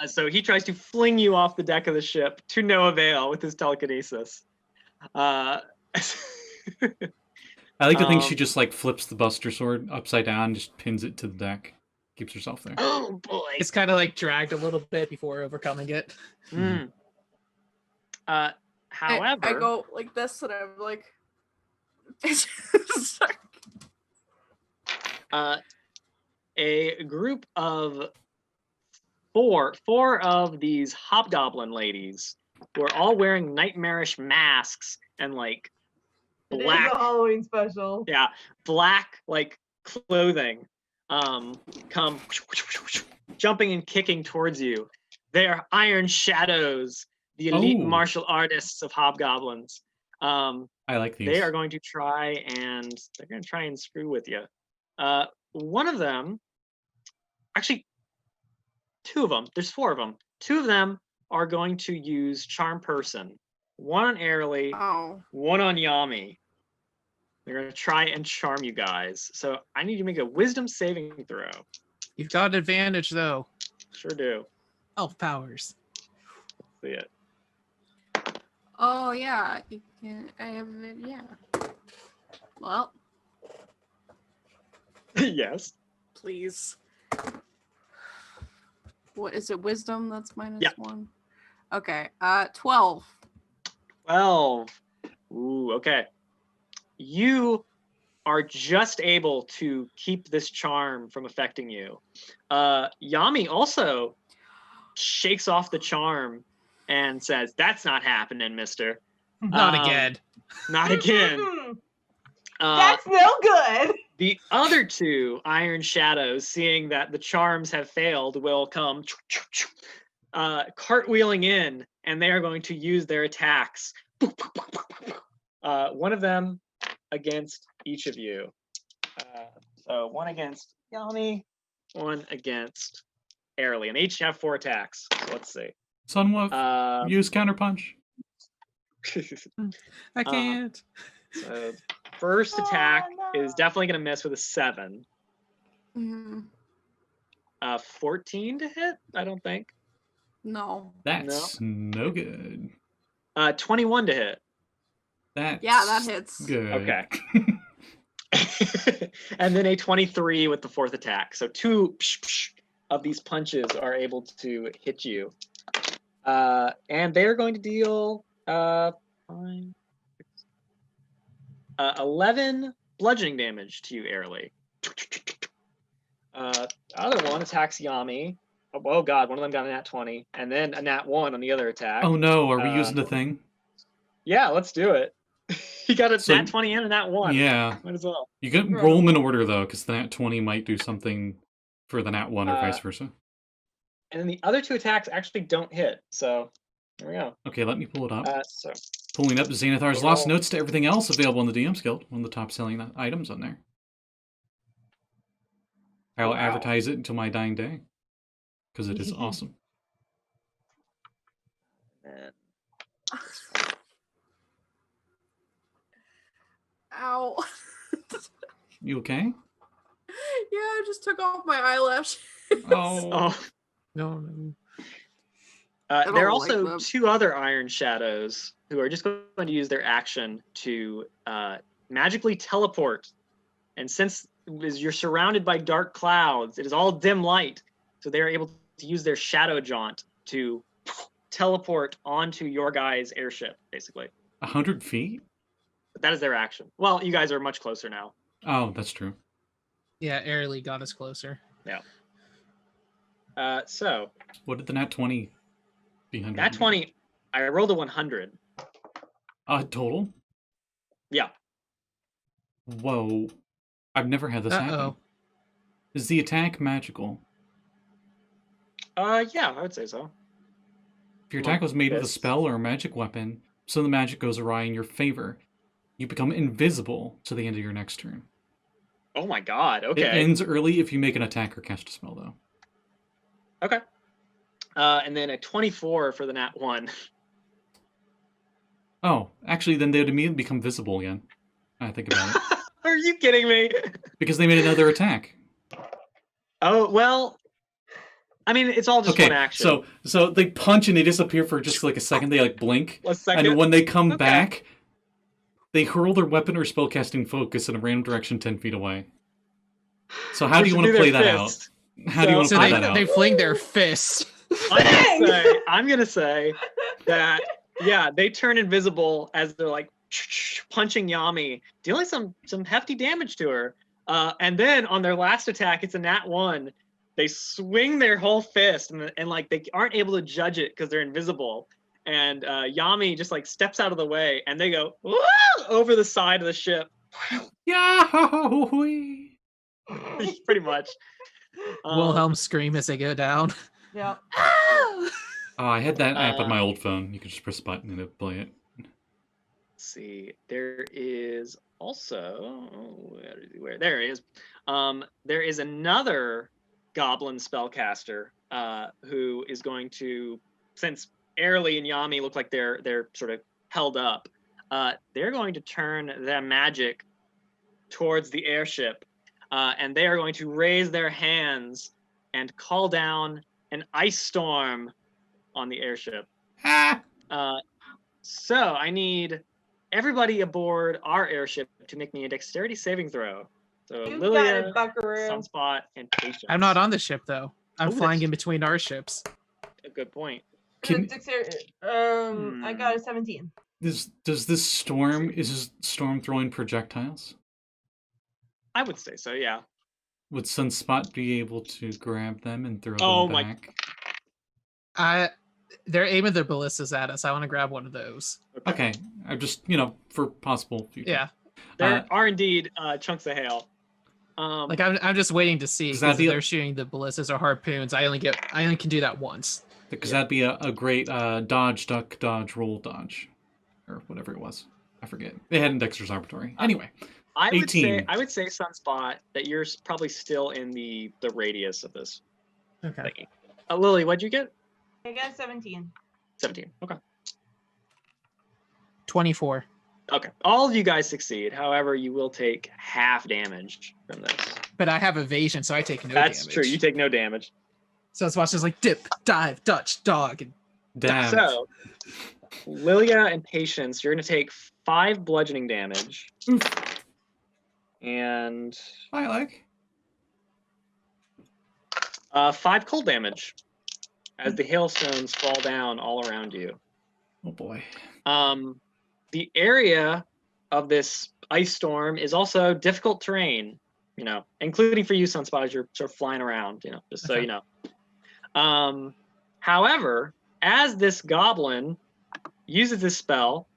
So he tries to fling you off the deck of the ship to no avail with his telekinesis. I like to think she just like flips the Buster Sword upside down, just pins it to the deck, keeps herself there. Oh boy. It's kind of like dragged a little bit before overcoming it. However, I go like this, and I'm like, a group of four of these hobgoblin ladies who are all wearing nightmarish masks and like It is black, a Halloween special. yeah, black like clothing, come jumping and kicking towards you. They are Iron Shadows, the elite martial artists of hobgoblins. I like these. They are going to try and screw with you. One of them, actually, two of them. There's four of them. Two of them are going to use Charm Person. One on Aralee, one on Jamey. They're going to try and charm you guys. So I need you to make a wisdom saving throw. You've got advantage though. Sure do. Elf powers. See it. Oh yeah, you can. I have it. Yeah. Well, Yes. please. What is it? Wisdom. That's minus Yeah. 1. Okay. 12. 12. Ooh, okay. You are just able to keep this charm from affecting you. Yami also shakes off the charm and says, "That's not happening, mister. Not again. Not again." That's no good. The other two Iron Shadows, seeing that the charms have failed, will come cartwheeling in, and they are going to use their attacks. One of them against each of you. So one against Yami, one against Aralee, and they each have 4 attacks. So let's see. Sunwolf, use counterpunch. I can't. So first attack no. is definitely going to miss with a 7. Mm, 14 to hit? I don't think. no. That's no good. 21 to hit. That's Yeah, that hits. good. Okay. And then a 23 with the 4th attack. So 2 of these punches are able to hit you. And they're going to deal 11 bludgeoning damage to you, Aralee. Other one attacks Yami. Oh god, one of them got a nat 20. And then a nat 1 on the other attack. Oh no, are we using the thing? Yeah, let's do it. He got a So- nat 20 and a nat 1. Yeah. Might as well. You can roll them in order though, because the nat 20 might do something for the nat 1 or vice versa. And then the other 2 attacks actually don't hit. So there we go. Okay, let me pull it up. So Pulling up Xanathar's Lost Notes to everything else available in the DM's Guild, one of the top selling items on there. I will advertise it until my dying day, because it is awesome. Ow. You okay? Yeah, I just took off my eyelash. Oh. No. don't there are like also them. 2 other Iron Shadows who are just going to use their action to magically teleport. And since you're surrounded by dark clouds, it is all dim light. So they are able to use their shadow jaunt to teleport onto your guys' airship, basically. 100 feet? But that is their action. Well, you guys are much closer now. Oh, that's true. Yeah, Aralee got us closer. Yeah. So What did the nat 20 be? that 20, I rolled a 100. Total? Yeah. Whoa. I've never had this happen. Is the attack magical? Yeah, I would say so. If your attack was made with a Yes. spell or a magic weapon, so the magic goes awry in your favor, you become invisible to the end of your next turn. Oh my god, okay. It ends early if you make an attack or cast a spell, though. Okay. And then a 24 for the nat 1. Oh, actually, then they would immediately become visible again. I think about it. Are you kidding me? Because they made another attack. Oh, well, I mean, it's all just one Okay, action. so they punch and they disappear for just like a second. They like blink, A second. and when they come Okay. back, they hurl their weapon or spellcasting focus in a random direction 10 feet away. So how do you want to play that out? How do you want to So play they, that out? they fling their fist. I'm gonna say that, yeah, they turn invisible as they're like punching Yami, dealing some hefty damage to her. And then on their last attack, it's a nat 1. They swing their whole fist and like they aren't able to judge it because they're invisible. And Yami just like steps out of the way and they go "Woo!" over the side of the ship. Yahoo! Pretty much. Wilhelm scream as they go down. Yeah. Oh, I had that app on my old phone. You could just press a button and it'd play it. Let's see. There is also where there it is. There is another goblin spellcaster who is going to, since Aralee and Yami look like they're sort of held up, they're going to turn their magic towards the airship, and they are going to raise their hands and call down an ice storm on the airship. So I need everybody aboard our airship to make me a dexterity saving throw. So You got Lilia, it, Buckaroo. Sunspot, and Patience. I'm not on the ship though. I'm Oh, flying that's- in between our ships. A good point. I got a 17. Is this storm throwing projectiles? I would say so, yeah. Would Sunspot be able to grab them and throw Oh them my- back? They're aiming their ballistas at us. I want to grab one of those. Okay, I'm just for possible future. Yeah, There are indeed chunks of hail. like I'm just waiting to see Does because that if be- they're shooting the ballistas or harpoons. I only can do that once. Because that'd be a great dodge, duck, dodge, roll, dodge, or whatever it was. I forget. They had in Dexter's Laboratory. Anyway, I would 18. say Sunspot that you're probably still in the radius of this Okay. thingy. Lily, what'd you get? I got 17. 17. Okay. 24. Okay. All of you guys succeed. However, you will take half damage from this. But I have evasion, so I take no That's damage. true. You take no damage. So it's watch just like dip, dive, Dutch, dog, and Damn. So, Lilia and Patience, you're going to take 5 bludgeoning damage. Oof. And I like. 5 cold damage as the hailstones fall down all around you. Oh boy. The area of this ice storm is also difficult terrain, including for you, Sunspot, as you're sort of flying around, just so Okay. you know. However, as this goblin uses this spell,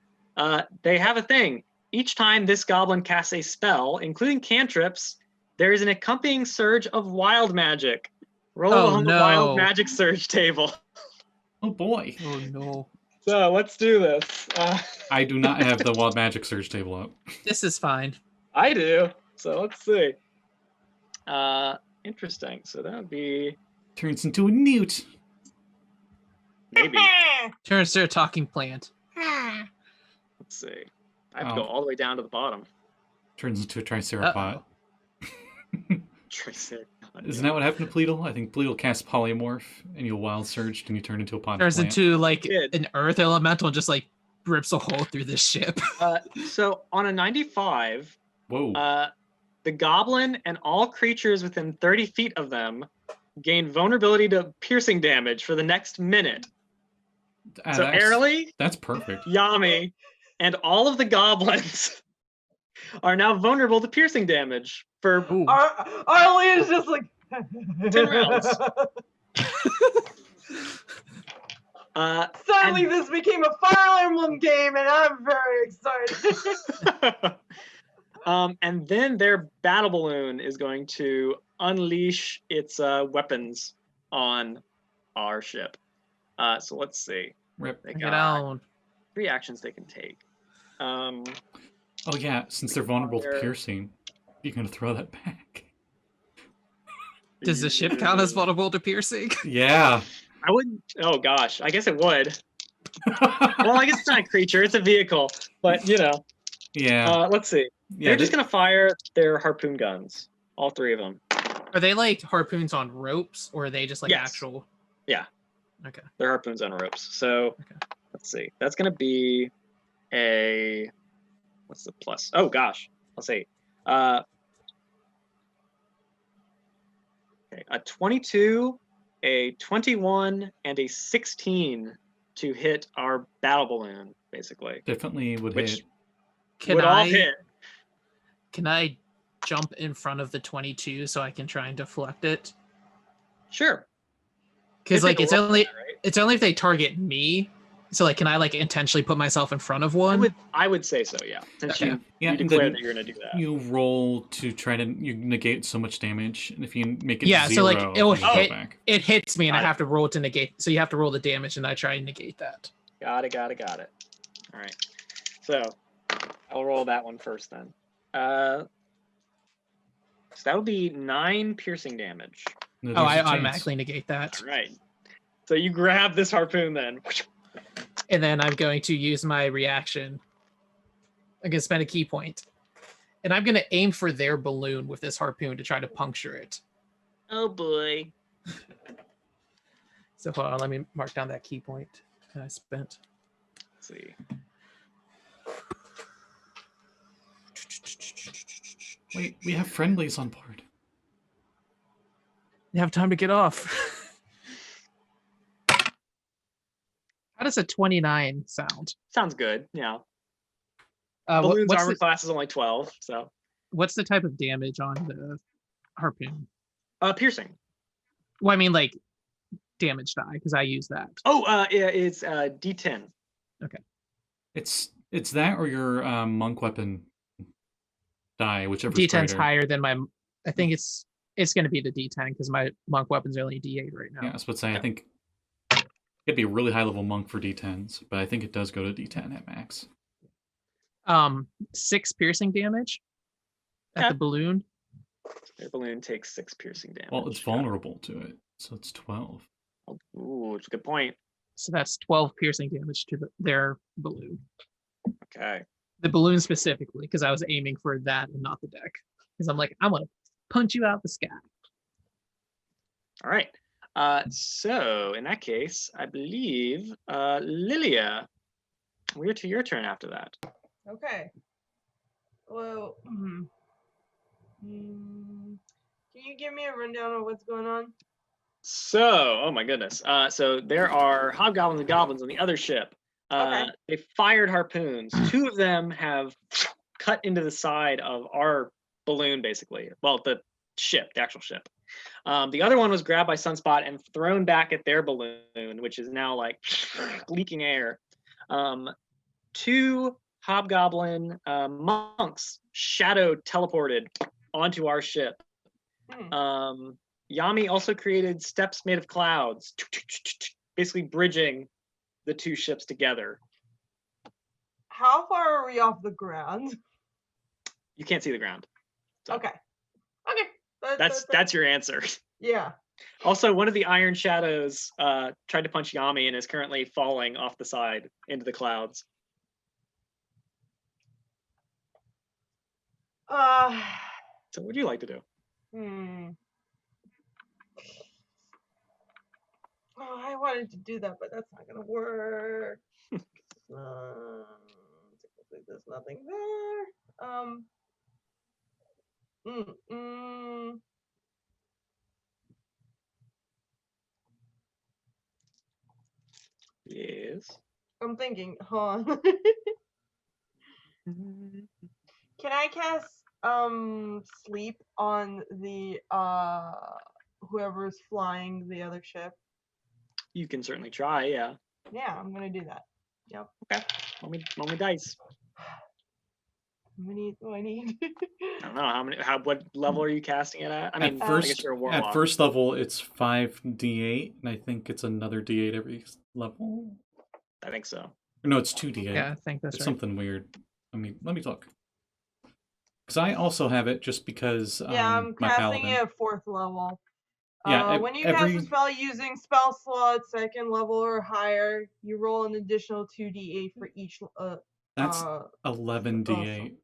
they have a thing. Each time this goblin casts a spell, including cantrips, there is an accompanying surge of wild magic. Roll Oh, on the no. wild magic surge table. Oh boy. oh no, So let's do this. I do not have the Wild Magic Surge table up. this is fine. I do. So let's see. Interesting. So that would be Turns into a newt. maybe. Turns to a talking plant. Let's see. I have to go Oh. all the way down to the bottom. Turns into a Tricerapod. Triceratops. Isn't that what happened to Pleadle? I think Pleadle casts Polymorph, and you Wild Surged, and you turn into a pond Turns plant. into like Did. an earth elemental and just like rips a hole through this ship. So on a 95, Whoa. the goblin and all creatures within 30 feet of them gain vulnerability to piercing damage for the next minute. So Aralee, That's perfect. Yami, and all of the goblins are now vulnerable to piercing damage for Ooh. Aralee is just like 10 rounds. Suddenly, this became a Fire Emblem game, and I'm very excited. And then their battle balloon is going to unleash its weapons on our ship. So let's see. Rip. They Get got on. 3 actions they can take. Oh yeah, since they're vulnerable to Fire. piercing, you're gonna throw that back. Does the ship count as vulnerable to piercing? Yeah. I wouldn't. Oh gosh, I guess it would. Well, I guess it's not a creature; it's a vehicle. But Yeah. let's see. Yeah. They're just gonna fire their harpoon guns, all 3 of them. Are they like harpoons on ropes, or are they just like Yes. actual? Yeah. Okay. They're harpoons on ropes. So Okay. let's see. That's gonna be a what's the plus? Oh gosh, let's see. Okay, a 22, a 21, and a 16 to hit our battle balloon, basically. Definitely would Which hit. Can would all I hit. can I jump in front of the 22 so I can try and deflect it? Sure. Because It'd like take a it's roll only for that, right? it's only if they target me. So like, can I like intentionally put myself in front of one? I would say so, yeah. Since Okay. you Yeah, and declare then that you're gonna do that. you roll to try to negate so much damage, and if you make it Yeah, so, 0, like, it'll you go hit- back. It hits me and I Got it. have to roll to negate. So you have to roll the damage and I try and negate that. Got it. All right. So I'll roll that one first then. So that would be 9 piercing damage. No, Oh, there's I a chance. automatically negate that. All right. So you grab this harpoon then. And then I'm going to use my reaction. I'm going to spend a key point. and I'm gonna aim for their balloon with this harpoon to try to puncture it. Oh boy. So hold on, let me mark down that key point that I spent. Let's see. Wait, we have friendlies on board. You have time to get off. How does a 29 sound? Sounds good. Yeah. What's Balloon's armor the, class is only 12, so. what's the type of damage on the harpoon? Piercing. Well, I mean, like damage die, because I use that. Oh, yeah, it's D10. It's that or your monk weapon die, whichever. D10's higher than my. I think it's going to be the D10 because my monk weapon's only D8 right now. Yeah, I was about to say, I think it'd be a really high level monk for D10s, but I think it does go to D10 at max. 6 piercing damage at the balloon. The balloon takes 6 piercing damage. Well, it's vulnerable to it, so it's 12. Ooh, it's a good point. So that's 12 piercing damage to their balloon. Okay. The balloon specifically, because I was aiming for that and not the deck. Because I'm like, I'm gonna punch you out the sky. All right. So in that case, I believe Lilia, we're to your turn after that. Okay. Well, can you give me a rundown of what's going on? So, oh my goodness. So there are hobgoblins and goblins on the other ship. Okay. They fired harpoons. 2 of them have cut into the side of our balloon, basically. Well, the ship, the actual ship. The other one was grabbed by Sunspot and thrown back at their balloon, which is now like leaking air. 2 hobgoblin monks shadow teleported onto our ship. Yami also created steps made of clouds, basically bridging the 2 ships together. How far are we off the ground? You can't see the ground. So Okay. that's your answer. Yeah. Also, one of the iron shadows tried to punch Yami and is currently falling off the side into the clouds. So what would you like to do? Oh, I wanted to do that, but that's not gonna work. There's nothing there. Yes. I'm thinking, hold on. Can I cast sleep on the whoever's flying the other ship? You can certainly try, yeah. Yeah, I'm gonna do that. Yep. Okay. Roll me dice. How many do I need? I don't know what level are you casting it at? I mean, at I guess you're a warlock. At first level, it's 5d8, and I think it's another d8 every level. I think so. No, it's 2d8. Yeah, I think that's it's right. something weird. I mean, let me look. Because I also have it just because yeah, I'm my casting paladin. it at 4th level. Yeah, when you cast a spell using spell slot 2nd level or higher, you roll an additional 2d8 for each. That's 11d8.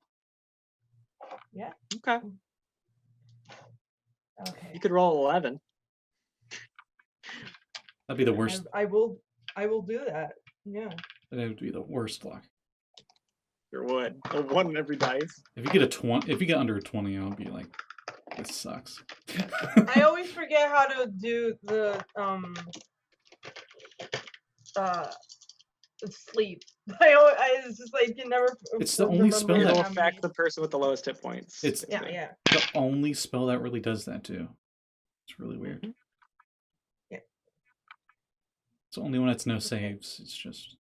Yeah. Okay. Okay. You could roll 11. That'd be the worst. I will do that. Yeah. That would be the worst luck. Sure would. A 1 in every dice. If you get a 20, if you get under a 20, I'll be like, this sucks. I always forget how to do the sleep. It's just like you never. It's the only spell that will affect the person with the lowest hit points. It's yeah. The only spell that really does that too. It's really weird. Yeah. It's the only one that's no saves. It's just.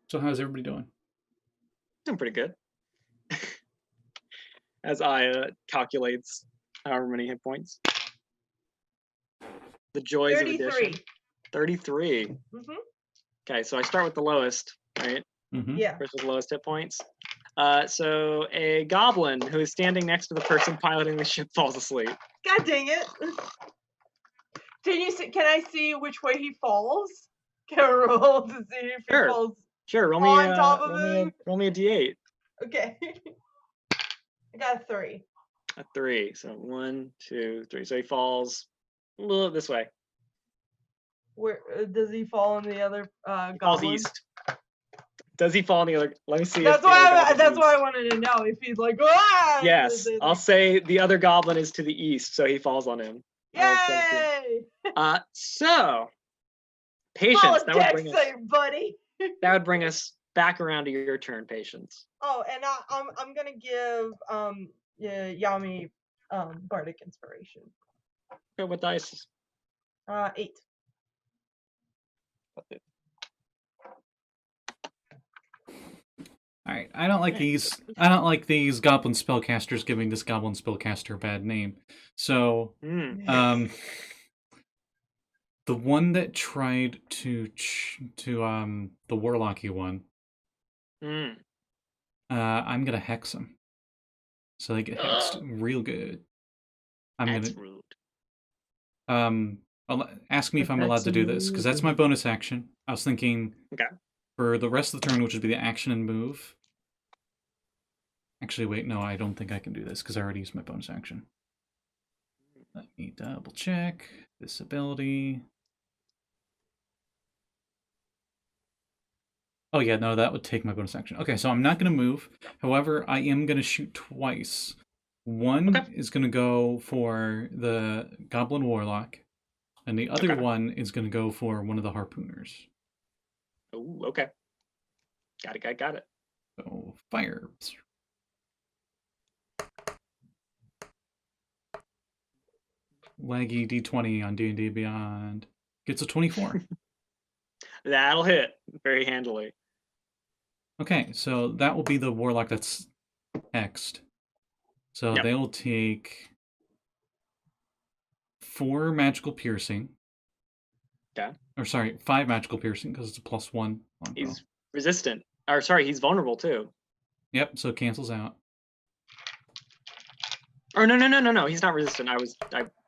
So how's everybody doing? Doing pretty good. As Aya calculates however many hit points. The joys 33. of addition. 33. Mm-hmm. Okay, so I start with the lowest, right? Mm-hmm. Yeah. First with the lowest hit points. So a goblin who is standing next to the person piloting the ship falls asleep. God dang it. Can I see which way he falls? Can I roll to see if he falls? Sure. Roll on top of roll me a d8. Okay. I got a 3. A 3. So 1, 2, 3. So he falls a little this way. Where does he fall in the other Falls goblin? east. Does he fall in the other? Let me see. That's why I wanted to know if he's like, ah! Yes, I'll say the other goblin is to the east, so he falls on him. Yay! So Patience. Buddy. That would bring us back around to your turn, Patience. Oh, and I'm gonna give Yami bardic inspiration. Okay, what dice? 8. All right, I don't like these. I don't like these goblin spellcasters giving this goblin spellcaster a bad name. So, the one that tried to the warlocky one, I'm gonna hex him. So they get hexed real good. That's rude. Ask me if I'm allowed to do this, because that's my bonus action. I was thinking for the rest of the turn, which would be the action and move. Actually, wait, no, I don't think I can do this, because I already used my bonus action. Let me double check this ability. Oh yeah, no, that would take my bonus action. Okay, so I'm not going to move. However, I am going to shoot twice. One is going to go for the Goblin Warlock, and the other one is going to go for one of the Harpooners. Oh, okay. Got it. So, fire. Laggy D20 on D&D Beyond. Gets a 24. That'll hit very handily. Okay, so that will be the Warlock that's hexed. So they'll take 4 magical piercing. Okay. Or sorry, 5 magical piercing because it's a +1. He's resistant. Or sorry, he's vulnerable too. Yep, so it cancels out. Or no. He's not resistant. I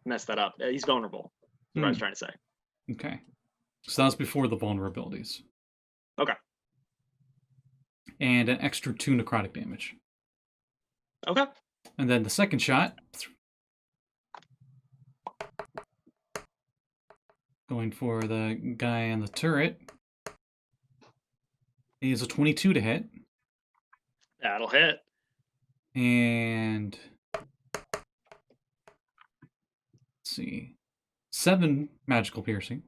messed that up. He's vulnerable. That's what I was trying to say. Okay. So that was before the vulnerabilities. Okay. And an extra 2 necrotic damage. Okay. And then the second shot. Going for the guy on the turret. He is a 22 to hit. That'll hit. And let's see. 7 magical piercing.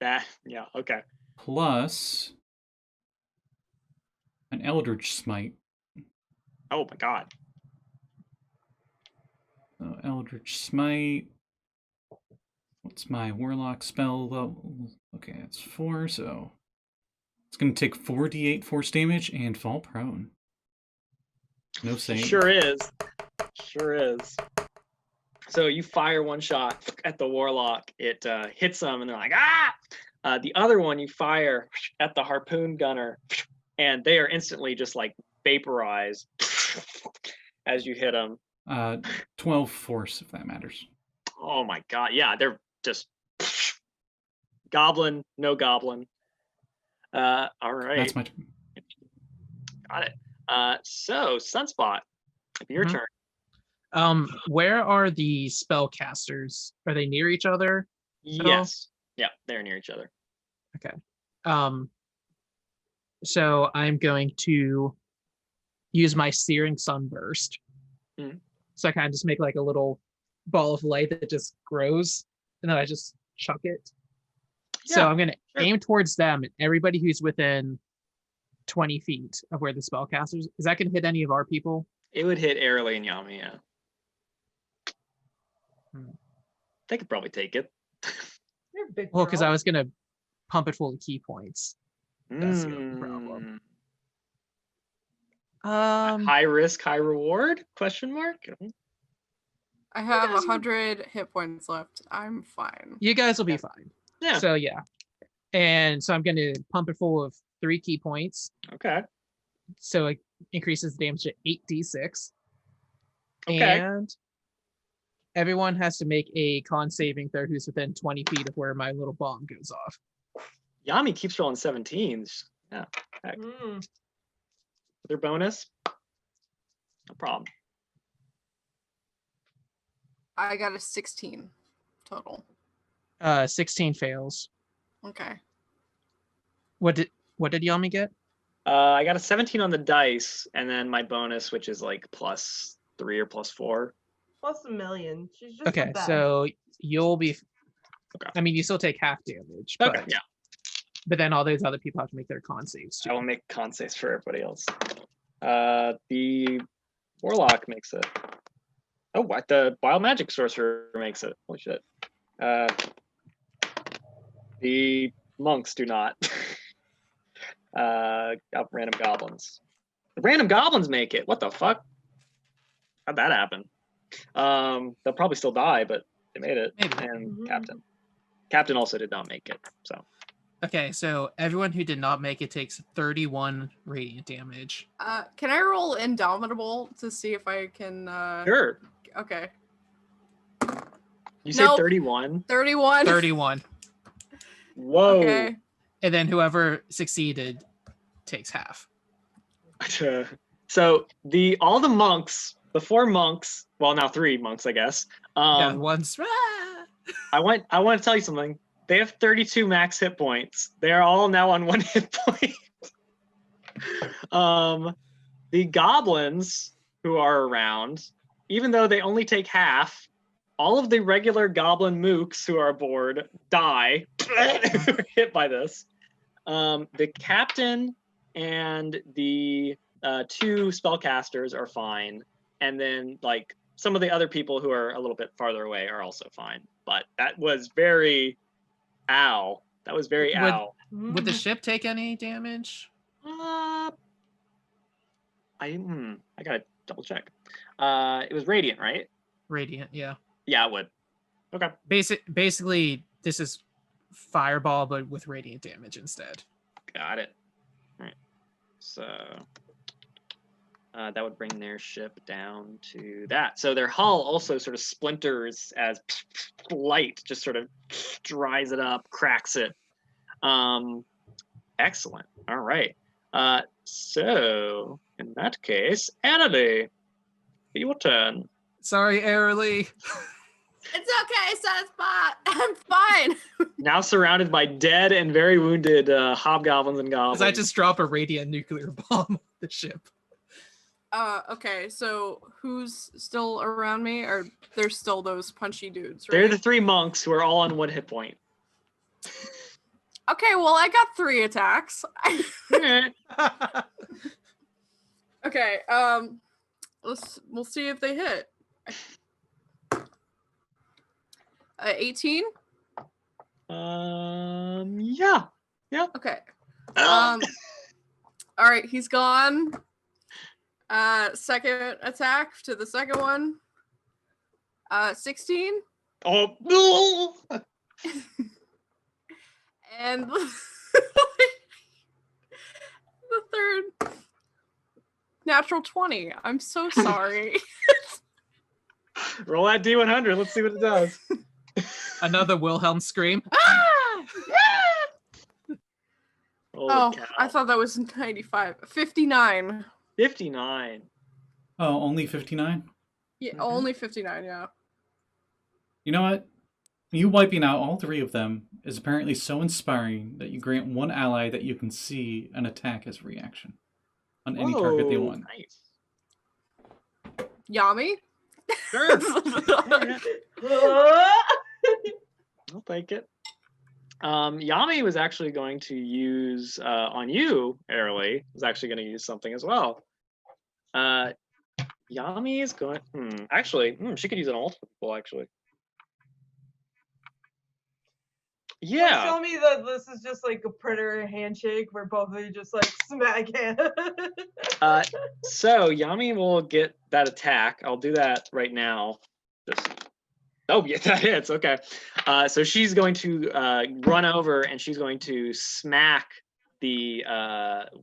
Okay. Plus an Eldritch Smite. Oh my god. So Eldritch Smite. What's my Warlock spell level? Okay, that's 4, so it's going to take 4d8 force damage and fall prone. No save. Sure is. So you fire one shot at the Warlock. It hits them, and they're like, ah! The other one you fire at the Harpoon Gunner, and they are instantly just like vaporized as you hit them. 12 force, if that matters. Oh my god, yeah, they're just goblin, no goblin. All right. That's my turn. Got it. So Sunspot, your turn. Where are the spellcasters? Are they near each other? Yes. Yeah, they're near each other. Okay. So I'm going to use my Searing Sunburst. So I kind of just make like a little ball of light that just grows, and then I just chuck it. So I'm going to aim towards them, and everybody who's within 20 feet of where the spellcasters. Is that going to hit any of our people? It would hit Aralee and Yami, yeah. They could probably take it. You're a big well, because I was going to pump it full of key points. That's the problem. High risk, high reward? Question mark? I have 100 hit points left. I'm fine. You guys will be fine. Yeah. So yeah. And so I'm going to pump it full of 3 key points. Okay. So it increases the damage to 8d6. Okay. everyone has to make a con saving throw who's within 20 feet of where my little bomb goes off. Yami keeps rolling 17s. Yeah. Heck. Their bonus? No problem. I got a 16 total. 16 fails. Okay. What did Yami get? I got a 17 on the dice, and then my bonus, which is like +3 or +4. Plus a million. She's just the Okay, best. so you'll be. Okay. I mean, you still take half damage. Okay, but, yeah. But then all those other people have to make their con saves too. I will make con saves for everybody else. The Warlock makes it. Oh, what? The Wild Magic Sorcerer makes it. Holy shit. The monks do not. Random goblins. The random goblins make it. What the fuck? How'd that happen? They'll probably still die, but they made it. Maybe. And Captain also did not make it. So. Okay, so everyone who did not make it takes 31 radiant damage. Can I roll Indomitable to see if I can? Sure. Okay. You said Nope. 31? 31. 31. Whoa. Okay. And then whoever succeeded takes half. So all the monks, the 4 monks, well now 3 monks, I guess. Yeah, one's. I want to tell you something. They have 32 max hit points. They are all now on 1 hit point. The goblins who are around, even though they only take half, all of the regular goblin mooks who are aboard die who are hit by this. The captain and the 2 spellcasters are fine, and then like some of the other people who are a little bit farther away are also fine. But that was very ow. That was very ow. Would the ship take any damage? I gotta double check. It was radiant, right? Radiant, yeah. Yeah, it would. Okay. Basically, this is fireball, but with radiant damage instead. Got it. All right. So that would bring their ship down to that. So their hull also sort of splinters as light just sort of dries it up, cracks it. Excellent. All right. So in that case, Aralee, your turn. Sorry, Aralee. It's okay, Sunspot. I'm fine. Now surrounded by dead and very wounded hobgoblins and goblins. Because I just drop a radiant nuclear bomb on the ship. Okay, so who's still around me? Or there's still those punchy dudes, right? They're the 3 monks who are all on 1 hit point. Okay, well, I got 3 attacks. Okay, we'll see if they hit. 18? Yeah. Okay. All right, he's gone. Second attack to the second one. 16. Oh no! And the third natural 20. I'm so sorry. Roll that D100. Let's see what it does. Another Wilhelm scream. Holy cow. I thought that was 95. 59. 59. Oh, only 59? Yeah, only 59, yeah. You know what? You wiping out all 3 of them is apparently so inspiring that you grant one ally that you can see an attack as a reaction on any target they want. Nice. Yami? Sure. I'll take it. Yami was actually going to use on you, Aralee, was actually going to use something as well. Yami is going. Actually, she could use an multiple. Actually, yeah. Tell me that this is just like a predator handshake where both of you just like smack hands. So Yami will get that attack. I'll do that right now. Oh, yeah, that hits. Okay. So she's going to run over and she's going to smack the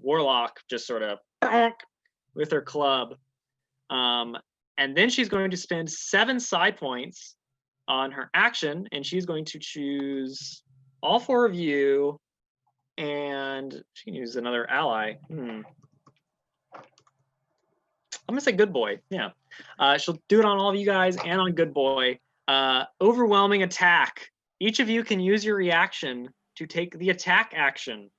warlock just sort of with her club. And then she's going to spend 7 side points on her action, and she's going to choose all 4 of you, and she can use another ally. I'm gonna say good boy. Yeah, she'll do it on all of you guys and on good boy. Overwhelming attack. Each of you can use your reaction to take the attack action.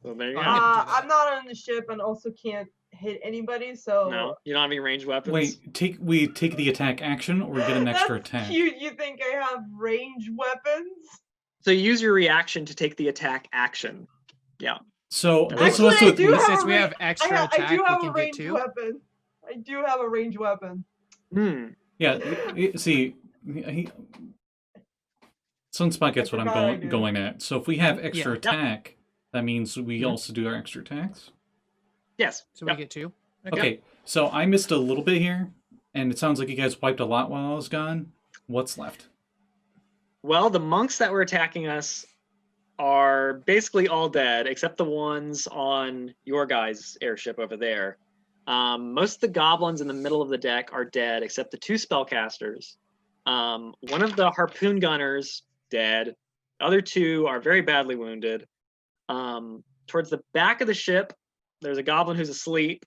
So there you go. I'm not on the ship and also can't hit anybody, so No, you don't have any ranged weapons. Wait, we take the attack action or we get an extra That's attack? cute. You think I have ranged weapons? So you use your reaction to take the attack action. Yeah. So Actually, I do have Since a we have extra I attack, do have we a can get ranged 2. weapon. I do have a ranged weapon. Yeah, see, Sunspot gets what I'm going at. So if we have extra attack, that means we also do our extra attacks? Yes. So we get 2. Okay, so I missed a little bit here, and it sounds like you guys wiped a lot while I was gone. What's left? Well, the monks that were attacking us are basically all dead, except the ones on your guys' airship over there. Most of the goblins in the middle of the deck are dead, except the 2 spellcasters. One of the harpoon gunners, dead. The other 2 are very badly wounded. Towards the back of the ship, there's a goblin who's asleep.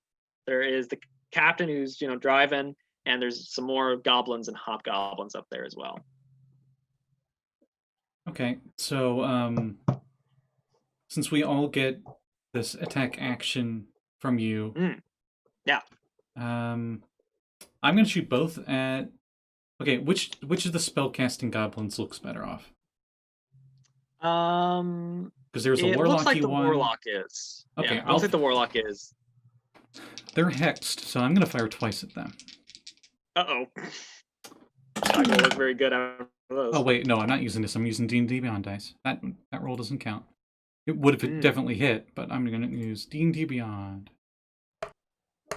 There is the captain who's, driving, and there's some more goblins and hobgoblins up there as well. Okay, so since we all get this attack action from you, yeah, I'm gonna shoot both at. Okay, which of the spellcasting goblins looks better off? Because there's a warlocky one. It looks like the warlock is. Okay, yeah, looks like the warlock is. They're hexed, so I'm gonna fire twice at them. Uh-oh. Not gonna look very good out of those. Oh wait, no, I'm not using this. I'm using D&D Beyond dice. That roll doesn't count. It would if it definitely hit, but I'm gonna use D&D Beyond.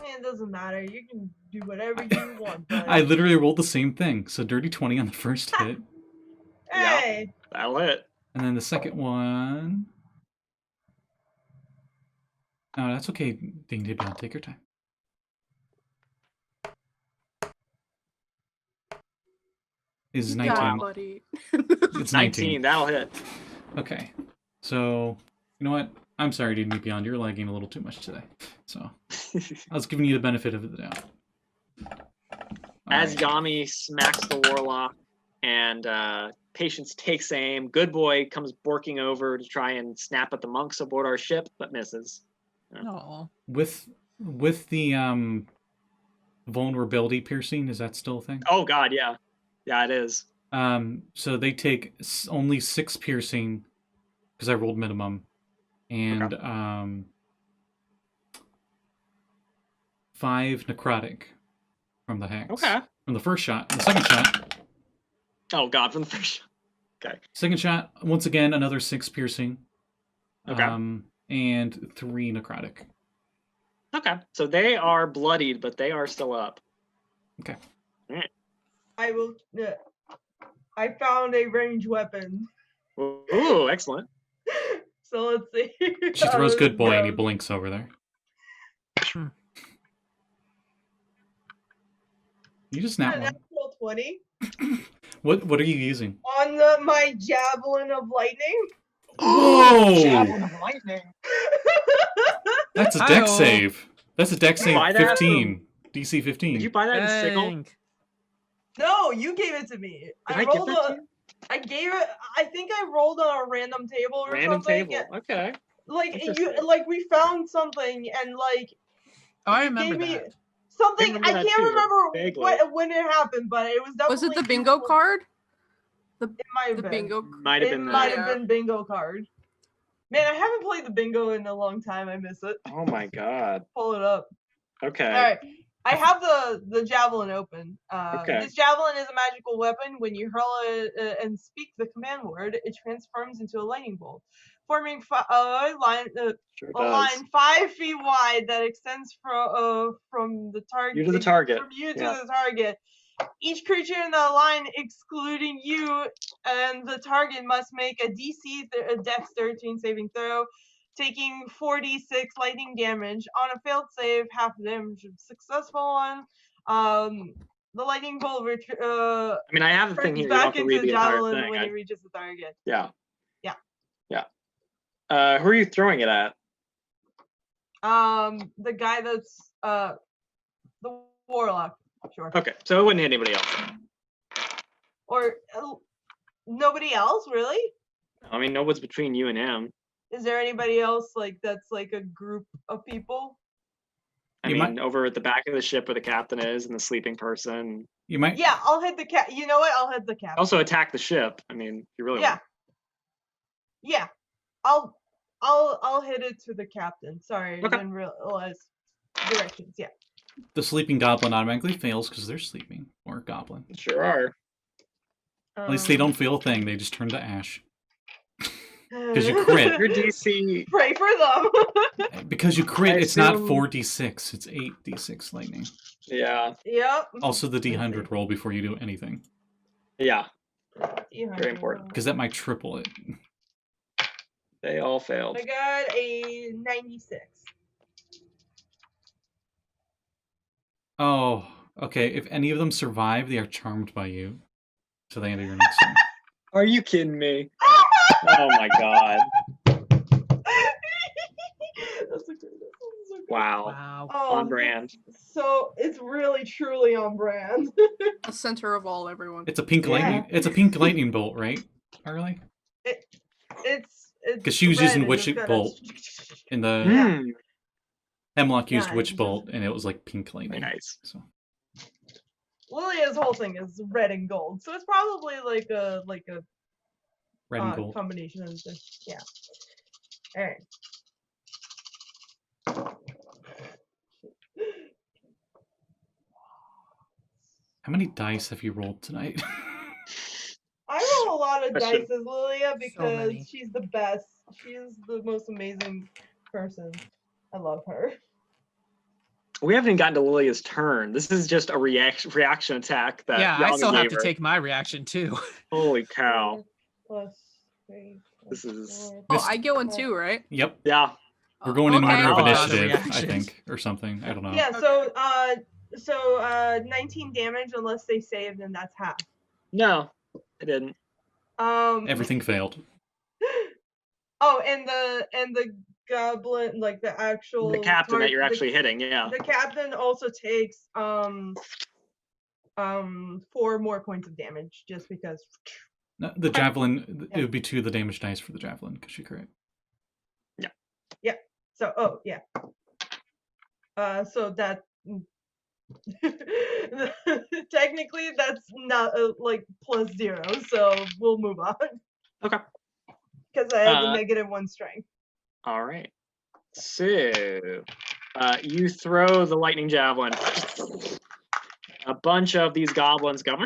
It doesn't matter. You can do whatever you want. But... I literally rolled the same thing. So dirty 20 on the first hit. Hey. Yeah, that'll hit. And then the second one. Oh, that's okay. D&D Beyond, take your time. Is 19. God, buddy. It's 19. That'll hit. Okay. So, you know what? I'm sorry, D&D Beyond. You're lagging a little too much today. So, I was giving you the benefit of the doubt. As Jamey smacks the warlock and Patience takes aim, Good Boy comes borking over to try and snap at the monks aboard our ship, but misses. Aww. With the vulnerability piercing, is that still a thing? Oh god, yeah. Yeah, it is. So they take only 6 piercing because I rolled minimum, and 5 necrotic from the hex. Okay. From the first shot. The second shot. Oh god, from the first shot. Okay. Second shot, once again, another 6 piercing. Okay. And 3 necrotic. Okay. So they are bloodied, but they are still up. Okay. All right. I will. I found a ranged weapon. Ooh, excellent. So let's see. She throws Good Boy and he blinks over there. You just not one. Natural 20. What are you using? On my javelin of lightning. Oh! Javelin of lightning. That's a dex save. That's a dex save buy that 15. DC 15. Did you buy that in Sigil? No, you gave it to me. Did I give that to you? I gave it. I think I rolled on a random table or Random something. table. Okay. Like we found something and like. Oh, I remember gave me that. something. I that can't too, remember vaguely. when it happened, but it was definitely. Was it the bingo card? It might have The been. bingo. Might have It been might that. have been bingo card. Man, I haven't played the bingo in a long time. I miss it. Oh my god. Pull it up. Okay. All right. I have the javelin open. Okay. This javelin is a magical weapon. When you hurl it and speak the command word, it transforms into a lightning bolt, forming a line 5 feet wide that extends from the target. You to the target. From you to the target. Each creature in the line, excluding you and the target, must make a DC Dex 13 saving throw. taking 4d6 lightning damage. On a failed save, half the damage is successful one. The lightning bolt I mean, I have the thing here. You don't have back to into read the the entire javelin thing. when it reaches the target. Yeah. Yeah. Yeah. Who are you throwing it at? The guy that's the warlock. Sure. Okay, so it wouldn't hit anybody else. Or nobody else, really? I mean, no one's between you and him. Is there anybody else like that's like a group of people? I You mean, might- over at the back of the ship where the captain is and the sleeping person. You might. Yeah, I'll hit the cat. You know what? I'll hit the captain. Also attack the ship. I mean, you really Yeah. want. Yeah. I'll hit it to the captain. Sorry, I Okay. didn't realize directions. Yeah. The sleeping goblin automatically fails because they're sleeping, or goblin. Sure are. At least they don't feel a thing. They just turn to ash. 'Cause you crit. Your DC. Pray for them. Because you crit, I it's not assume- 4d6. It's 8d6 lightning. Yeah. Yep. Also, the d100 roll before you do anything, Yeah. Very important. because that might triple it. They all failed. I got a 96. Oh, okay. If any of them survive, they are charmed by you. To the end of your next turn. Are you kidding me? Oh my god. That's so good. Wow. Wow. Oh, On brand. So it's really truly on brand. The center of all, everyone. It's a pink Yeah. lightning. It's a pink lightning bolt, right, Aralee? It's 'Cause she was red using and witch it's got bolt. In the Hmm. Hemlock used Yeah, witch it's bolt, and it was like pink Very lightning. nice. So Lilia's whole thing is red and gold, so it's probably like a red and gold. combination of the yeah. All right. How many dice have you rolled tonight? I roll a lot of Question. dice as Lilia because many. she's the best. She is the most amazing person. I love her. We haven't even gotten to Lilia's turn. This is just a reaction attack that Yeah, I Yana still have gave to her. take my reaction too. Holy cow. Plus 3. This is- 4. Oh, I get one too, right? Yep. Yeah. We're going in Okay. order of Oh, initiative, I reactions. think, or something. I don't know. Yeah. So 19 damage unless they save, then that's half. No, I didn't. Everything failed. Oh, and the goblin, like the actual The captain that you're the- actually hitting, yeah. The captain also takes 4 more points of damage just because. No, the javelin, it would be 2 of the damage dice for the javelin, because she crit. So so that technically that's not like plus 0, so we'll move on Okay. because I have a Uh, -1 strength. All right. So, you throw the lightning javelin. A bunch of these goblins go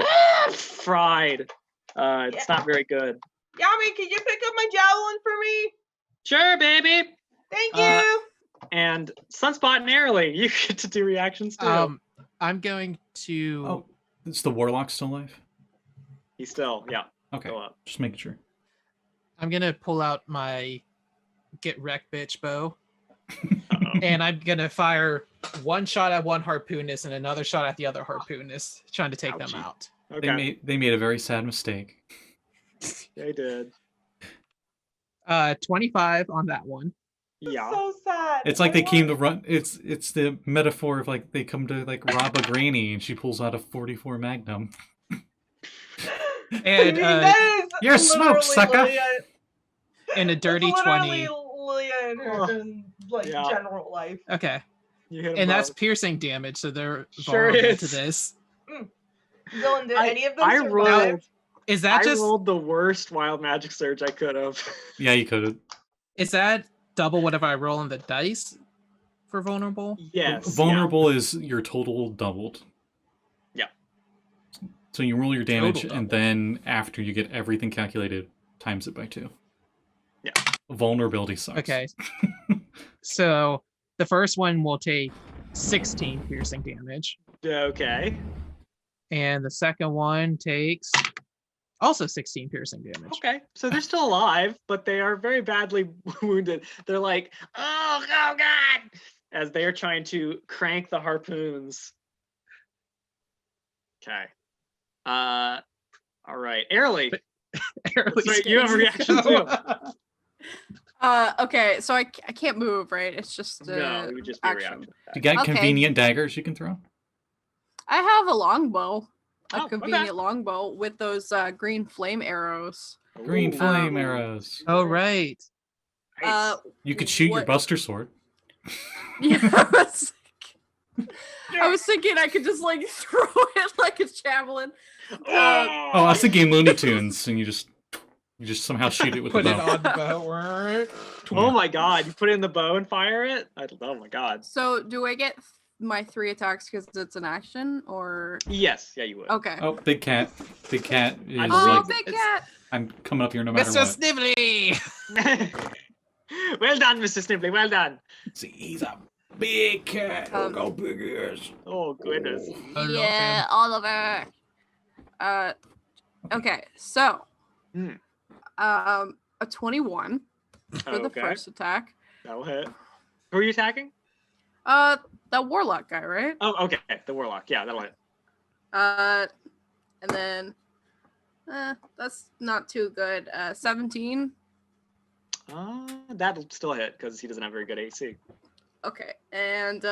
fried. It's not very good. Yami, can you pick up my javelin for me? Sure, baby. Thank Uh, you. And Sunspot and Aralee, you get to do reactions too. I'm going to. Oh, is the warlock still alive? He's still, yeah. Okay, Go up. just making sure. I'm gonna pull out my get wrecked bitch bow, Uh-oh. and I'm gonna fire one shot at one harpoonist and another shot at the other harpoonist, trying to take them Ouchie. out. Okay. They made a very sad mistake. They did. 25 on that one. Yeah. So sad. It's like I they came to love- run. It's the metaphor of like they come to like rob a granny and she pulls out a 44 Magnum. And I mean, that is you're smoked, literally sucker. Lilia. and a dirty It's 20. literally Lilia in her in, like Yeah. general life. Okay, You hit 'em and that's both. piercing damage, so they're Sure vulnerable to is. this. Dylan, did I- any of them I survive? rolled. Is that I just? rolled the worst wild magic surge I could have. Yeah, you could have. Is that double whatever I roll on the dice for vulnerable? Yes. Vulnerable is your total doubled. Yeah. So you roll your damage, Total and double. then after you get everything calculated, times it by 2. Yeah. Vulnerability sucks. Okay. So the first one will take 16 piercing damage, Yeah. Okay. and the second one takes Also 16 piercing damage. Okay, so they're still alive, but they are very badly wounded. They're like, oh God, as they are trying to crank the harpoons. Okay. All right, Aralee. Right, you have a reaction too. Okay, so I can't move, right? It's just No, it would just be a action. reaction. You got Okay. convenient daggers you can throw? I have a longbow. A Oh, okay. convenient longbow with those green flame arrows. Green Ooh. flame arrows. Oh, right. Nice. You could shoot your what- Buster Sword. Yeah, I was thinking I could just like throw it like a javelin. Oh, I was thinking Looney Tunes, and you just somehow shoot it with Put the it bow. on the bow. Oh my God! You put it in the bow and fire it. Oh my God! So do I get my 3 attacks because it's an action, or Yes, yeah, you would. okay? Oh, big cat. Big cat is I Oh, believe like, big cat! I'm coming up here no matter Mr. what. Snivelly! Well done, Mr. Snivelly. Well done. See, he's a big cat. Look how big he is. Oh goodness. I love Yeah, him. Oliver. Okay, so Hmm. a 21 for the Okay. first attack. That'll hit. Who are you attacking? That warlock guy, right? Oh, okay. The warlock. Yeah, that'll hit. And then that's not too good. 17. That'll still hit because he doesn't have very good AC. Okay, and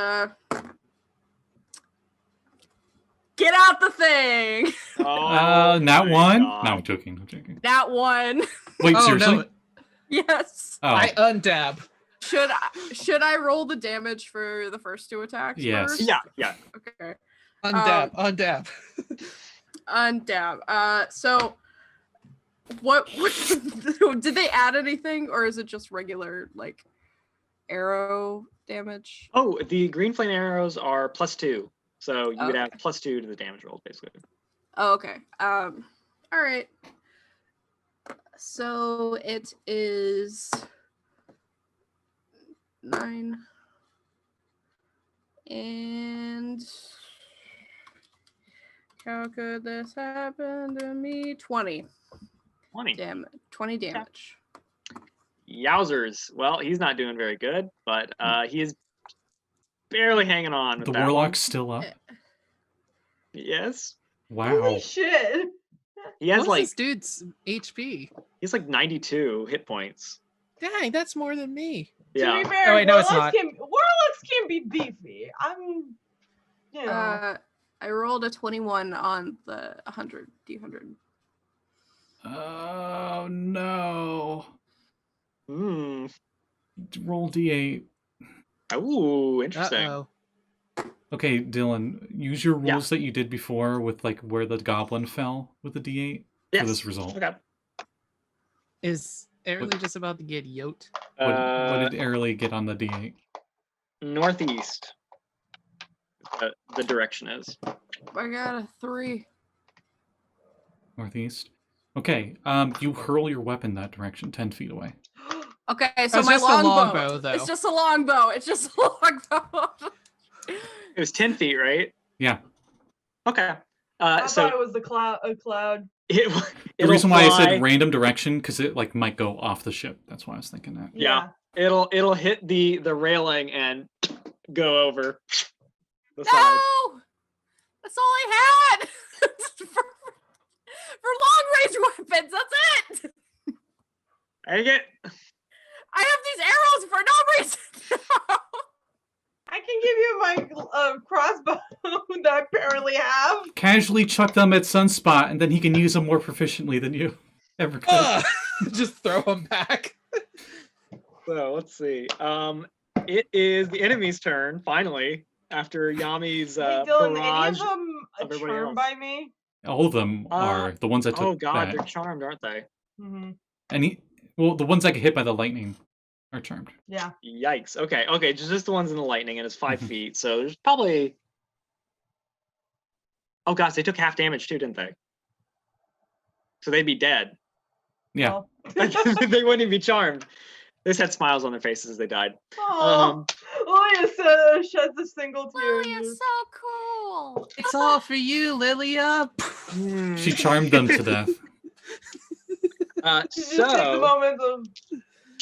get out the thing. Oh, Not my one? God. No, I'm joking. I'm joking. That one. Wait, Oh, seriously? no. Yes. Oh, I undab. Should I roll the damage for the first 2 attacks? Yes. First? Yeah. Okay. Undab. Undab. So what did they add anything, or is it just regular like arrow damage? Oh, the green flame arrows are +2, so you would have Okay. +2 to the damage rolls, basically. Oh, okay. All right. So it is 9 and how could this happen to me? 20 20. damage. Yowzers. Well, he's not doing very good, but he is barely hanging on with the that warlock's still up. one. Yes. Wow. Holy shit. He has What's like this dude's HP? he's like 92 hit points. Dang, that's more than me. To Yeah. be fair, Oh, wait, no, it's warlocks not. warlocks can be beefy. I'm, you know. I rolled a 21 on the 100 D100. Oh, no. Hmm. Roll D8. Ooh, interesting. Uh-oh. Okay, Dylan, use your Yeah. rules that you did before with like where the goblin fell with the D8 Yes. for this result. Okay. Is Aralee just about to get yoked? What did Aralee get on the D8? Northeast. The direction is. I got a 3. Northeast. Okay, you hurl your weapon that direction, 10 feet away. Okay, so It's my just a longbow. longbow, though. It's just a longbow. It's just a longbow. It was 10 feet, right? Yeah. Okay. I So thought it was a cloud. The it'll reason why I fly- said random direction, because it like might go off the ship. That's why I was thinking that. Yeah. it'll hit the railing and go over the side. No! That's all I had! for long range weapons, that's it! Dang it. I have these arrows for no reason! I can give you my crossbow that I apparently have. Casually chuck them at Sunspot, and then he can use them more proficiently than you ever could. Just throw him back. So let's see. It is the enemy's turn, finally, after Yami's Wait, Dylan, any barrage. of them of everybody charmed else. by me? All of them are the ones that took Oh god, that. they're charmed, aren't they? Mm-hmm. Well, the ones that get hit by the lightning are charmed. Yeah. Yikes. Okay, just the ones in the lightning, and it's 5 feet, so there's probably... Oh gosh, they took half damage too, didn't they? So they'd be dead. Yeah. Oh. They wouldn't even be charmed. They just had smiles on their faces as they died. Oh, Lilia sheds a single tear. Lilia's so cool! It's all for you, Lilia. She charmed them to death. Just take the So moment of.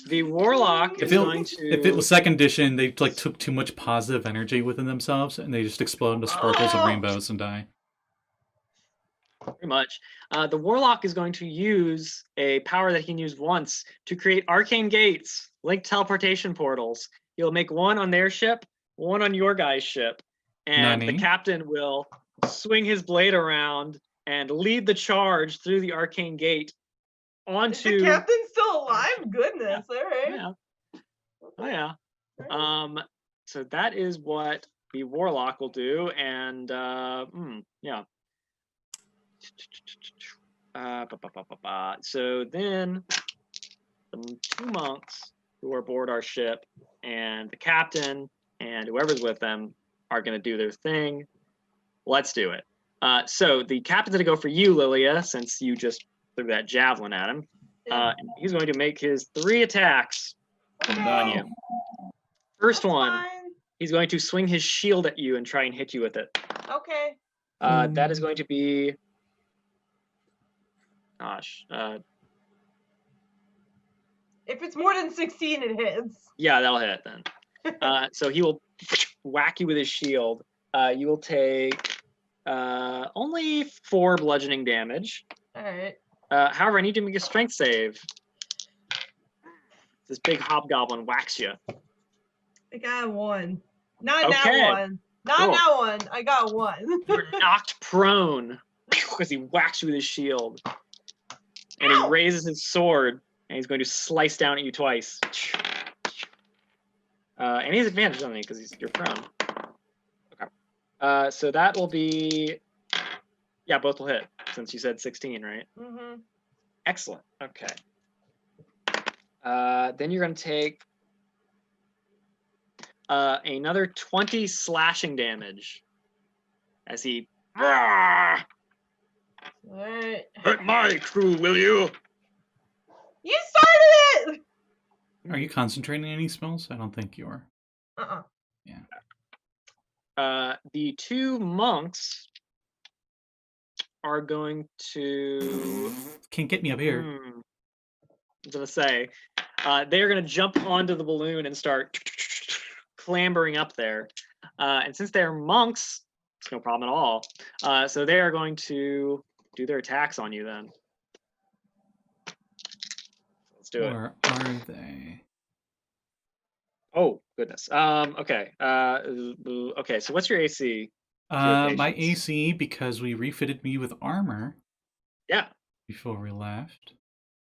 the warlock is going to. If it was second edition, they like took too much positive energy within themselves, and they just explode into sparkles and rainbows and die. Pretty much. The warlock is going to use a power that he can use once to create arcane gates, like teleportation portals. He'll make one on their ship, one on your guy's ship, and the Nani? captain will swing his blade around and lead the charge through the arcane gate Is onto. the captain still alive? Goodness, all right. Yeah. Oh yeah. So that is what the warlock will do, and yeah. So then the two monks who are aboard our ship and the captain and whoever's with them are going to do their thing. Let's do it. So the captain's going to go for you, Lilia, since you just threw that javelin at him. He's going to make his 3 attacks on you. First That's one, fine. he's going to swing his shield at you and try and hit you with it. Okay. That is going to be, If it's more than 16, it hits. yeah, that'll hit then. So he will whack you with his shield. You will take only 4 bludgeoning damage. All right. However, I need you to make a strength save. This big hobgoblin whacks you. I got 1. Not Okay. that one. Not Cool. that one. I got 1. You're knocked prone because he whacks you with his shield. And he Ow! raises his sword, and he's going to slice down at you twice. And he has advantage on me because you're prone. Okay. So that will be... Yeah, both will hit, since you said 16, right? Mm-hmm. Excellent. Okay. Then you're going to take another 20 slashing damage as he... All right. Hurt my crew, will you? You started it! Are you concentrating any spells? I don't think you are. Uh-uh. The 2 monks are going to... Can't get me up here. I was going to say, they're going to jump onto the balloon and start clambering up there. And since they're monks, it's no problem at all. So they are going to do their attacks on you then. Let's do it. Or are they? Oh, goodness. Okay. Okay, so what's your AC? My patience. AC, because we refitted me with armor Yeah. before we left,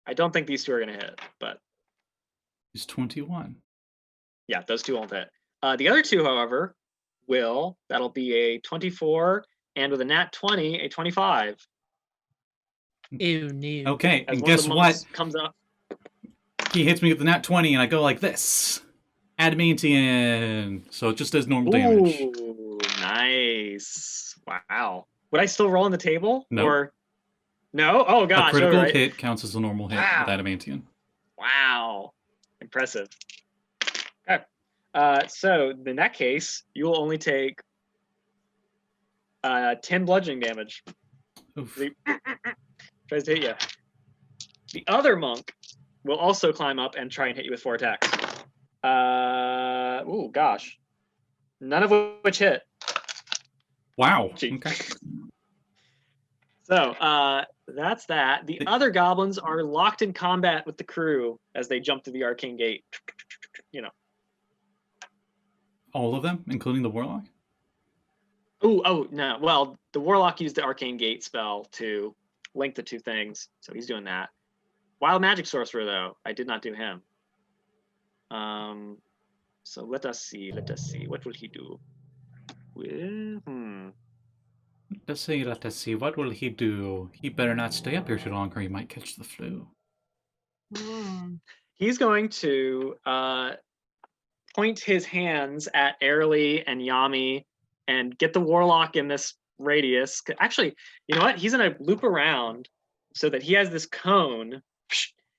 I don't think these 2 are going to hit, but is 21. yeah, those 2 won't hit. The other 2, however, will. That'll be a 24, and with a nat 20, a 25. Ew, no. Okay, As and one of guess the what? monks comes up. He hits me with the nat 20, and I go like this. Adamantium. So it just does normal damage. Ooh, nice. Wow. Would I still roll on the table? No. Or no? Oh A gosh. critical all right. hit counts as a normal hit Wow. with adamantium. Wow. Impressive. Okay. So in that case, you will only take 10 bludgeoning damage. Oof. The- Tries to hit you. The other monk will also climb up and try and hit you with 4 attacks. Ooh, gosh. None of which hit. Wow. Gee. Okay. So, that's that. The other goblins are locked in combat with the crew as they jump through the arcane gate. You know. All of them, including the warlock? Oh, no. Well, the warlock used the arcane gate spell to link the 2 things, so he's doing that. Wild magic sorcerer, though, I did not do him. So let us see. What will he do? Let's see. What will he do? He better not stay up here too long, or he might catch the flu. He's going to point his hands at Aralee and Jamey and get the warlock in this radius. Actually, you know what? He's going to loop around so that he has this cone.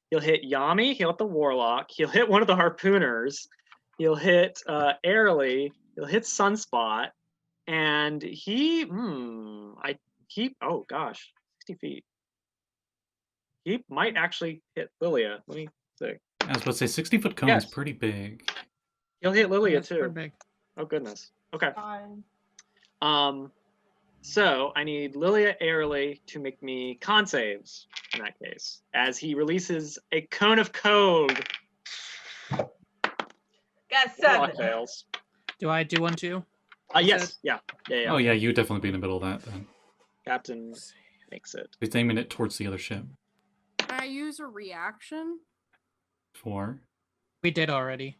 He'll hit Jamey, he'll hit the warlock, he'll hit one of the harpooners, he'll hit Aralee, he'll hit Sunspot, and oh gosh, 60 feet. he might actually hit Lilia. Let me see. I was about to say 60-foot cone is Yes. pretty big. He'll hit Lilia That's pretty too. big. Oh goodness. Okay. Fine. So I need Lilia Aralee to make me con saves in that case, as he releases a cone of cold. Got Warlock 7. fails. Do I do one too? Yes. Yeah. Oh yeah, you would definitely be in the middle of that then. Captain makes it. He's aiming it towards the other ship. Can I use a reaction? 4. We did already.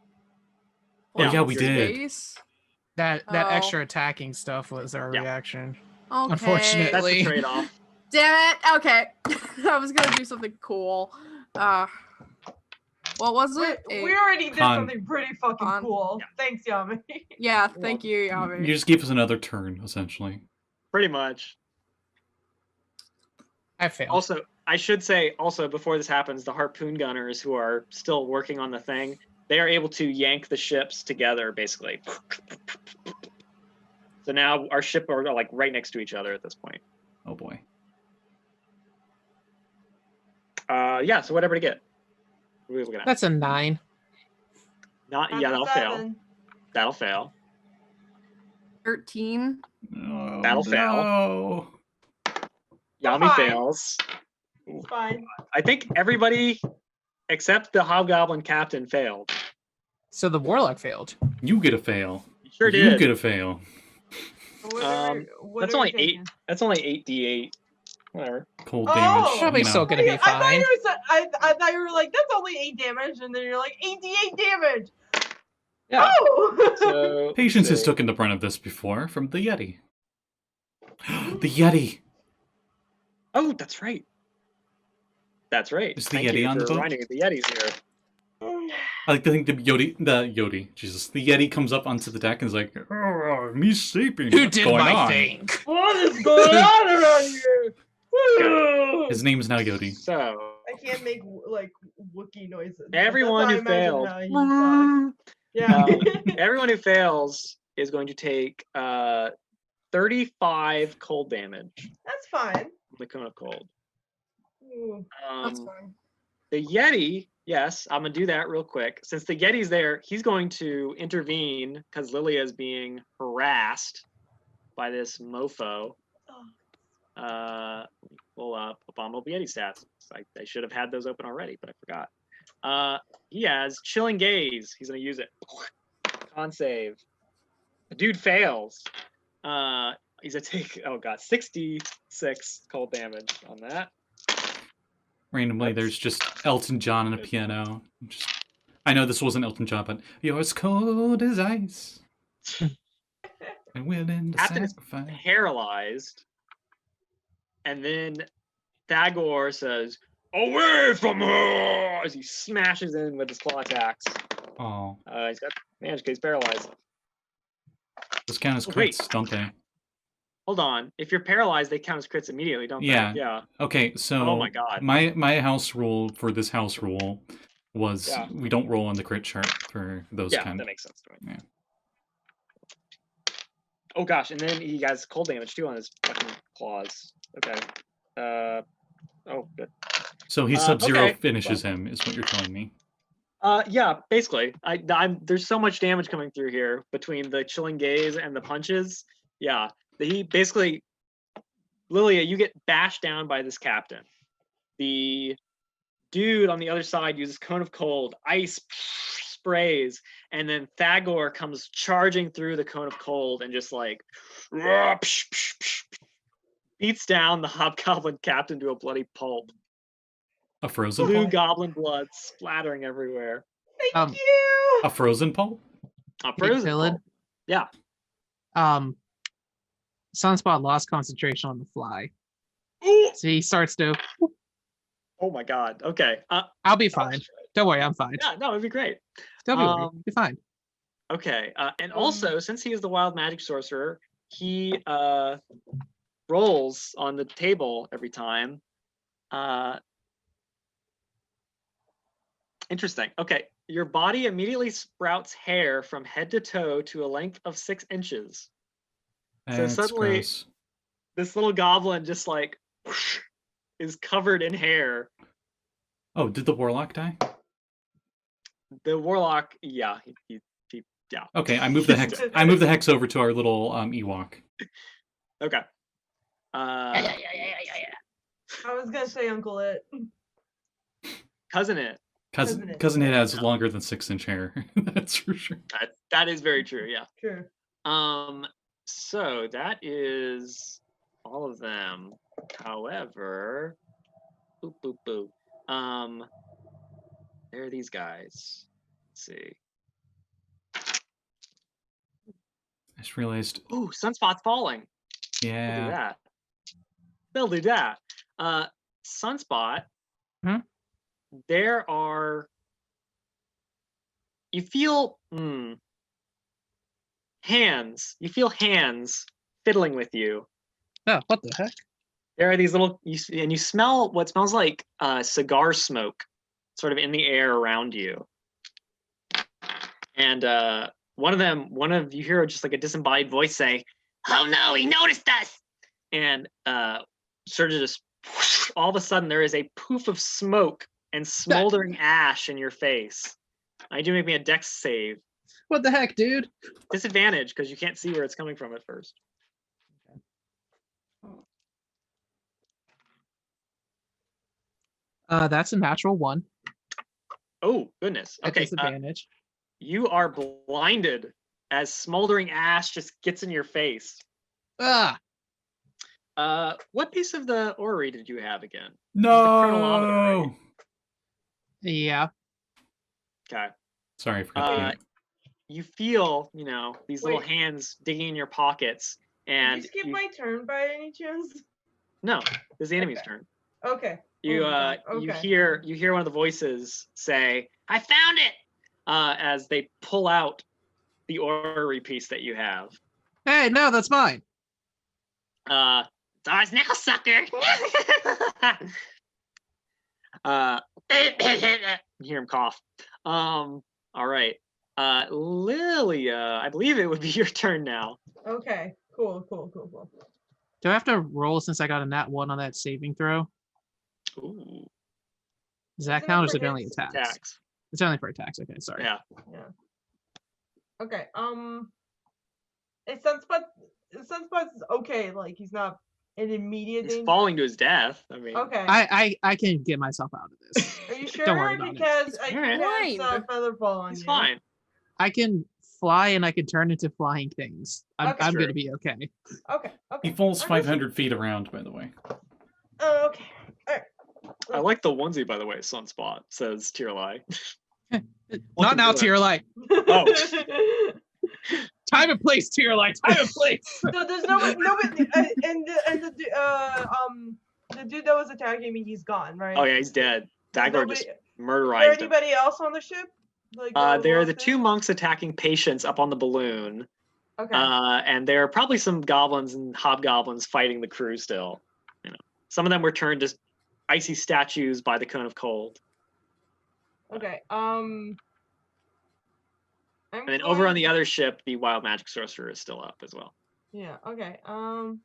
Oh yeah, we your did. Space? That Oh. extra attacking stuff was our Yeah. reaction. Okay. Unfortunately. That's the trade-off. Damn it. Okay. I was gonna do something cool. What was it? We already did Con. something pretty fucking Con. cool. Yeah. Thanks, Yami. Yeah, thank you, Yami. You just gave us another turn, essentially. Pretty much. I failed. Also, I should say, before this happens, the harpoon gunners who are still working on the thing, they are able to yank the ships together, basically. So now our ship are like right next to each other at this point. Oh boy. Yeah. So whatever to get. What are we looking at? That's a 9. Not. Yeah, that'll fail. 7. That'll fail. 13. Oh, That'll fail. no. Yami Fine. fails. It's fine. I think everybody except the hobgoblin captain failed. So the warlock failed. You get a fail. You sure You did. get a fail. What That's are we only 8. taking? That's only 8d8. Whatever. Cold Oh! damage. Probably you know. still gonna be I thought fine. you were I thought you were like, that's only 8 damage, and then you're like, 8d8 damage. Yeah. Oh! So Patience has so- taken the brunt of this before from the Yeti. The Yeti. Oh, that's right. That's right. Is the Thank Yeti you on for the boat? reminding me the Yeti's here. I like to think the Yeti comes up onto the deck and is like, "Oh, me sleeping. Who What's did going my on?" thing? What is going on around here? His name is now Yodi. So I can't make like Wookiee noises. but Everyone that's how who I imagine failed. how he talks. Yeah. everyone who fails is going to take 35 cold damage That's fine. from the cone of cold. Ooh. That's fine. The Yeti, yes, I'm gonna do that real quick. Since the Yeti's there, he's going to intervene because Lilia is being harassed by this mofo. Pull up Abominable Yeti stats. I should have had those open already, but I forgot. He has Chilling Gaze. He's gonna use it. Con save. The dude fails. He's gonna take 66 cold damage on that. Randomly, That's- there's just Elton John and a piano. I know this wasn't Elton John, but you're as cold as ice. I'm willing to Captain is sacrifice. Paralyzed. And then Thagor says, "Away from her!" as he smashes in with his claw attacks. Oh, He's got managed because he's paralyzed. those count as Oh, wait. crits, don't they? Hold on. If you're paralyzed, they count as crits immediately, don't Yeah. they? Yeah. Okay, so Oh my god. my house rule for this house rule was Yeah. we don't roll on the crit chart for those Yeah, kind. that makes sense to me. Yeah. Oh gosh, and then he has cold damage too on his fucking claws. Okay. Oh, good. So he Sub-Zero okay. finishes him, is what you're telling me. Yeah, basically. There's so much damage coming through here between the Chilling Gaze and the punches. Yeah, he basically, Lilia, you get bashed down by this captain. The dude on the other side uses Cone of Cold, ice sprays, and then Thagor comes charging through the Cone of Cold and just like beats down the Hobgoblin captain to a bloody pulp. A frozen Blue pulp? goblin blood splattering everywhere. Thank you. A frozen pulp? A Hey, frozen Dylan. pulp. Yeah. Sunspot lost concentration on the fly. Ooh! So he starts to, Oh my god. Okay. I'll be fine. Don't worry, I'm fine. Yeah, no, it'd be great. Don't be worried. Be fine. Okay. And also, since he is the wild magic sorcerer, he rolls on the table every time. Interesting. Okay. Your body immediately sprouts hair from head to toe to a length of 6 inches. So That's suddenly- gross. This little goblin just like is covered in hair Oh, did the warlock die? The warlock, yeah, yeah. Okay, I moved the hex. I moved the hex over to our little Ewok. Okay. I was gonna say Uncle It. Cousin It. Cousin It has longer than 6-inch hair. That's for sure. That is very true. Yeah. True. So that is all of them. However, boop boop boop. There are these guys. Let's see. I just realized. Ooh, Sunspot's falling. Yeah. They'll do that. Sunspot. There are. You feel hands. You feel hands fiddling with you. Oh, what the heck? There are these little, and you smell what smells like cigar smoke, sort of in the air around you. And one of you hear just like a disembodied voice say, "Oh no, he noticed us!" And sort of just all of a sudden there is a poof of smoke and smoldering ash in your face. I do make me a dex save. What the heck, dude? Disadvantage because you can't see where it's coming from at first. That's a natural 1. Oh goodness. At Okay. disadvantage. You are blinded as smoldering ash just gets in your face. Ah! What piece of the Orrery did you have again? No. chronometer, right? Yeah. Okay. Sorry, I forgot. You feel, these little Wait. hands digging in your pockets, and Did you skip my turn by any chance? no, this is the enemy's Okay. turn. Okay. You Oh my God, you okay. hear one of the voices say, "I found it!" As they pull out the Orrery piece that you have. Hey, no, that's mine. It's ours now, sucker. You hear him cough. All right. Lilia, I believe it would be your turn now. Okay. Cool. Do I have to roll since I got a nat 1 on that saving throw? Ooh, Does that Isn't count or it is it for only hits? attacks? attacks. It's only for attacks. Okay, sorry. Yeah. Okay. Is Sunspot's okay? Like he's not in immediate He's danger. falling to his death. I mean, Okay. I can get myself out of this. Are you sure? Don't worry about it. Because I Alright. can cast feather fall on he's you. fine. I can fly and I can turn into flying things. I'm Okay. I'm True. gonna be okay. Okay. He falls I'm 500 feet around, by the way. Okay. I like the onesie, by the way. Sunspot says Tierlai. Not now, good. tier light. Oh. Time and place, tier light. Time and place. No, there's nobody. The dude that was attacking me, he's gone, right? Oh yeah, he's dead. Dagor just Is there murderized him. anybody else on the ship? Like, There are the lost 2 in? monks attacking patients up on the balloon. Okay. And there are probably some goblins and hobgoblins fighting the crew still. Some of them were turned to icy statues by the cone of cold. Okay. And then over on the other ship, the wild magic sorcerer is still up as well. Yeah. Okay. Oh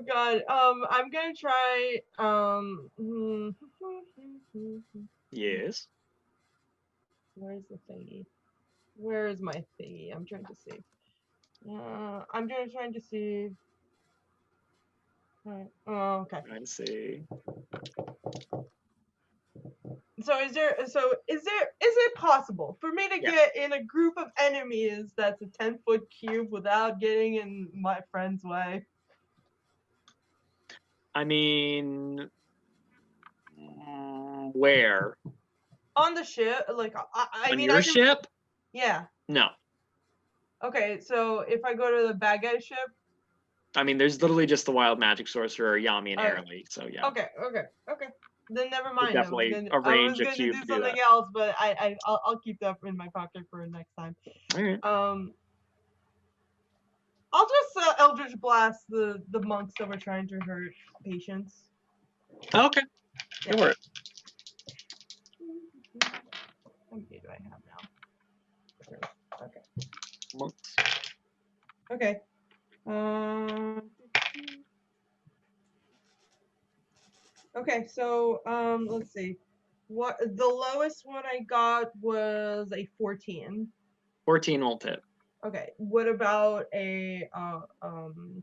God. I'm gonna try. Yes. Where's the thingy? Where is my thingy? I'm trying to see. I'm just trying to see. Alright. Oh, okay. Trying to see. So is it possible for me to Yeah. get in a group of enemies that's a 10-foot cube without getting in my friend's way? I mean, where? On the ship, like I On mean, your I can, ship? Yeah. No. Okay, so if I go to the bad guy ship. I mean, there's literally just the wild magic sorcerer, Yami, and Aralee. So yeah. Okay. Then never mind. definitely I was arrange a gonna cube do to do something that. else, but I'll keep that in my pocket for next time. All right. I'll just Eldritch Blast the monks that were trying to hurt patients. Okay. Go for it. How many do I have now? Okay. Monks. Okay. Okay, so let's see. What the lowest one I got was a 14. 14 won't hit. Okay. What about a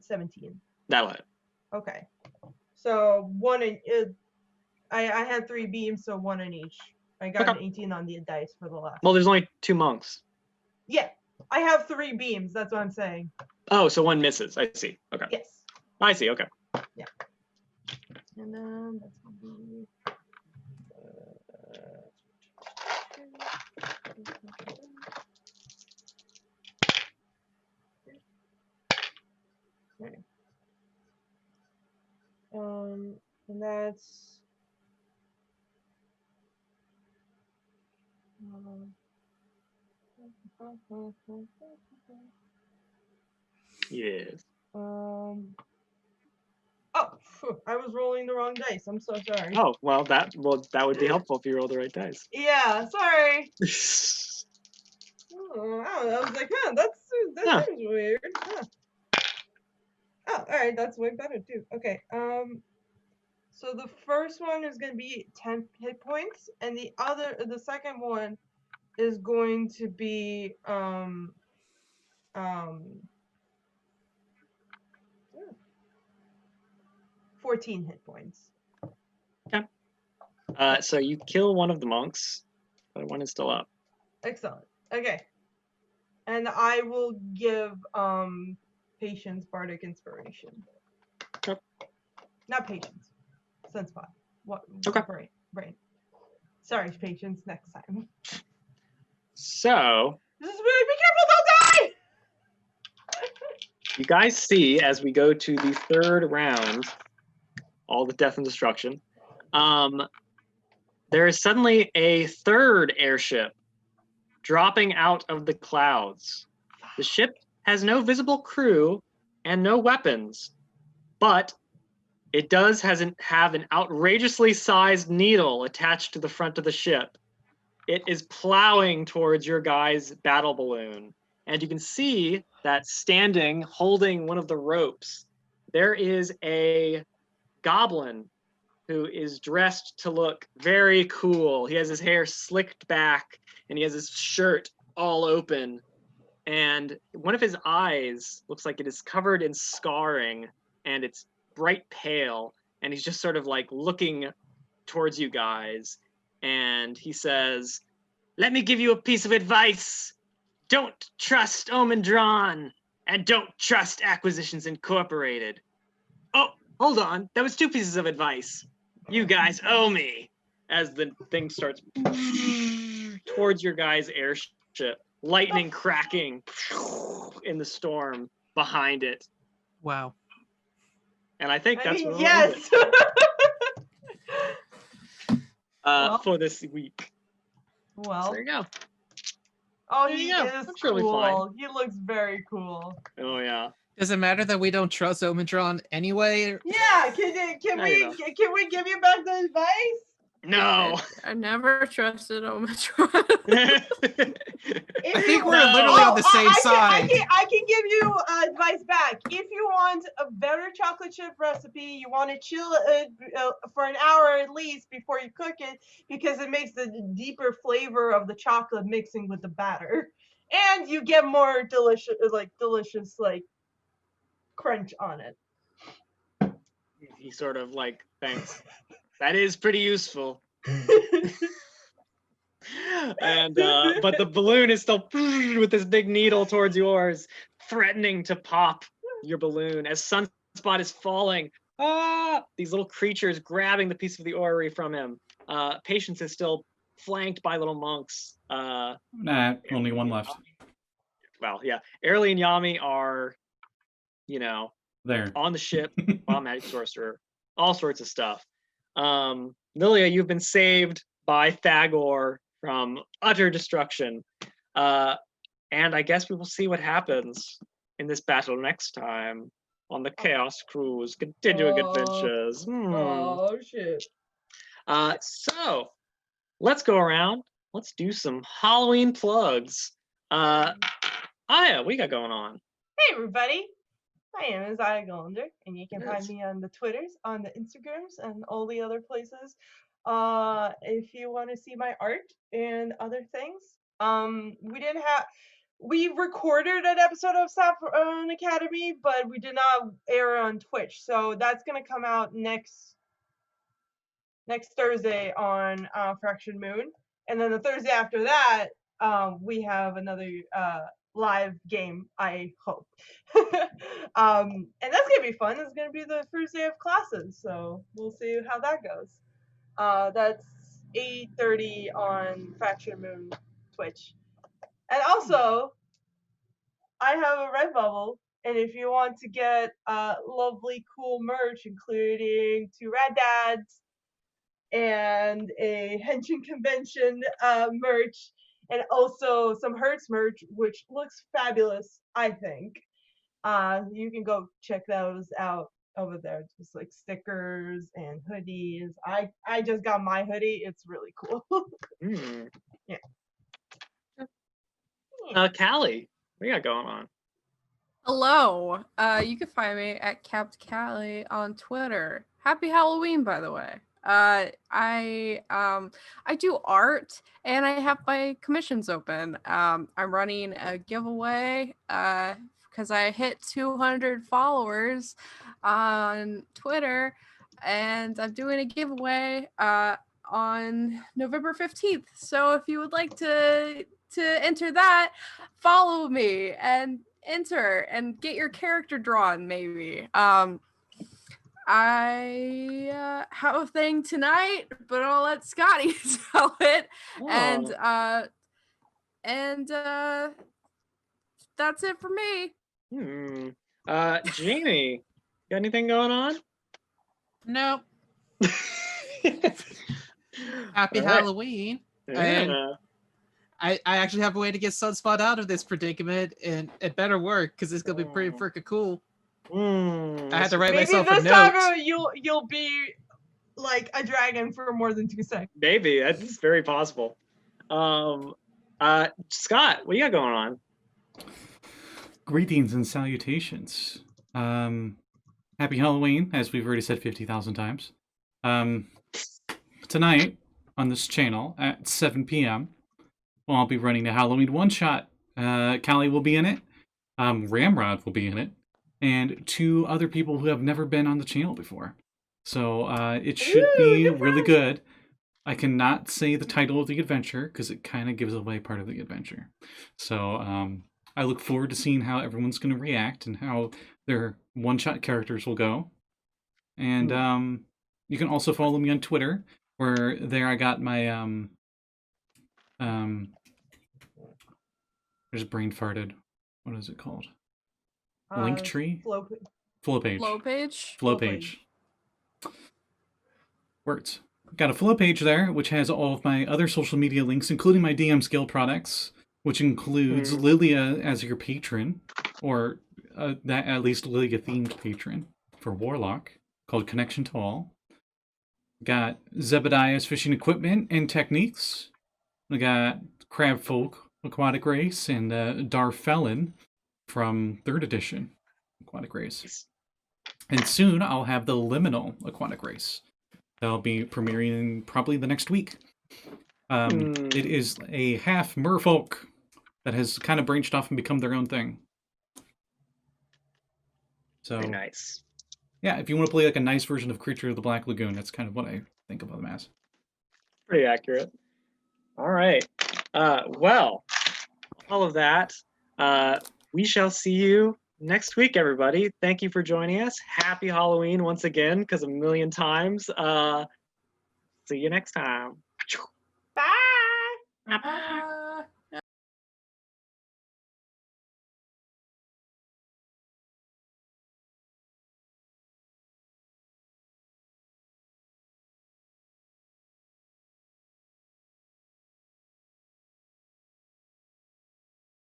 17? That'll hit. Okay. So one in I had 3 beams, so 1 in each. I got an 18 on the dice for the last. Well, there's only 2 monks. Yeah, I have 3 beams. That's what I'm saying. Oh, so 1 misses. I see. Okay. Yes. I see. Okay. Yeah. And then that's gonna be. Okay. And that's. Yes. Oh, I was rolling the wrong dice. I'm so sorry. Oh, well, that would be helpful if you roll the right dice. Yeah, sorry. Oh, I was like, that seems weird. Huh. Oh, all right, that's way better too. Okay. So the first one is going to be 10 hit points, and the second one is going to be 14 hit points. Okay. So you kill one of the monks, but one is still up. Excellent. Okay. And I will give Patience Bardic Inspiration. Okay. Not Patience. Sunspot. What? Okay. Brain. Sorry, Patience. Next time. So This is really be careful. Don't die. you guys see as we go to the 3rd round, all the death and destruction. There is suddenly a 3rd airship dropping out of the clouds. The ship has no visible crew and no weapons, but it does have an outrageously sized needle attached to the front of the ship. It is plowing towards your guys' battle balloon. And you can see that standing, holding one of the ropes, there is a goblin who is dressed to look very cool. He has his hair slicked back, and he has his shirt all open. And one of his eyes looks like it is covered in scarring, and it's bright pale. And he's just sort of like looking towards you guys. And he says, "Let me give you a piece of advice. Don't trust Omendron, and don't trust Acquisitions Incorporated." Oh, hold on. That was 2 pieces of advice. You guys owe me. As the thing starts towards your guys' airship, lightning cracking in the storm behind it. Wow. And I think that's where we'll yes. end it, for this week. Well. So there you go. Oh, There he you go. is That's cool. really fine. He looks very cool. Oh yeah. Does it matter that we don't trust Omendron anyway? Yeah. Can No, we you don't. can we give you back the advice? No. I never trusted Omendron. I think we're literally on the same side. I can give you advice back. If you want a better chocolate chip recipe, you want to chill it for an hour at least before you cook it, because it makes the deeper flavor of the chocolate mixing with the batter, and you get more delicious crunch on it. He sort of like, thanks. That is pretty useful. And but the balloon is still with this big needle towards yours, threatening to pop your balloon as Sunspot is falling. These little creatures grabbing the piece of the orrery from him. Patience is still flanked by little monks. Nah, only 1 left. Well, yeah. Aralee and Jamey are, There. on the ship, Wild Magic Sorcerer, all sorts of stuff. Lilia, you've been saved by Thagor from utter destruction. And I guess we will see what happens in this battle next time on the Chaos Cruise, Continuing Adventures. Oh shit. So let's go around let's do some Halloween plugs. Aya, what you got going on? Hey everybody, my name is Aya Golander, and you can find me on the Twitters, on the Instagrams, and all the other places. If you want to see my art and other things, we recorded an episode of Saffron Academy, but we did not air on Twitch, so that's gonna come out next Thursday on Fraction Moon, and then the Thursday after that, we have another live game, I hope. And that's gonna be fun. It's gonna be the first day of classes, so we'll see how that goes. That's 8:30 on Fraction Moon Twitch. And also, I have a Redbubble, and if you want to get lovely, cool merch, including 2 Rad Dads and a Henshin Convention merch, and also some Hertz merch, which looks fabulous, I think. You can go check those out over there. Just like stickers and hoodies. I just got my hoodie. It's really cool. Yeah. Callie, what you got going on? Hello. You can find me at Capt Callie on Twitter. Happy Halloween, by the way. I do art and I have my commissions open. I'm running a giveaway because I hit 200 followers on Twitter, and I'm doing a giveaway on November 15th. So if you would like to enter that, follow me and enter and get your character drawn, maybe. I have a thing tonight, but I'll let Scotty tell it. Oh. And that's it for me. Jamey, got anything going on? Nope. Happy All right. Halloween. Yeah. And I actually have a way to get Sunspot out of this predicament, and it better work because it's gonna be pretty freaking cool. I had to write Maybe myself a this note. time you'll be like a dragon for more than 2 seconds. Maybe that's very possible. Scott, what you got going on? Greetings and salutations. Happy Halloween, as we've already said 50,000 times. Tonight on this channel at 7 p.m. I'll be running a Halloween one-shot. Callie will be in it. Ramrod will be in it. And 2 other people who have never been on the channel before. So it should be really good. I cannot say the title of the adventure because it kind of gives away part of the adventure. So I look forward to seeing how everyone's going to react and how their one-shot characters will go. And you can also follow me on Twitter, where there I got my I just brain farted. What is it called? Linktree? Flow page. Words. Got a flow page there, which has all of my other social media links, including my DM skill products, which includes Lilia as your patron, or that at least Lilia themed patron for Warlock, called Connection to All. Got Zebediah's fishing equipment and techniques. We got Crabfolk Aquatic Race and Darfelin from 3rd edition Aquatic Race. And soon I'll have the Liminal Aquatic Race. That'll be premiering probably the next week. It is a half merfolk that has kind of branched off and become their own thing. So very nice. Yeah, if you want to play like a nice version of Creature of the Black Lagoon, that's kind of what I think of them as. Pretty accurate. All right. Well, all of that. We shall see you next week, everybody. Thank you for joining us. Happy Halloween once again, because 1,000,000 times. See you next time. Bye. Bye.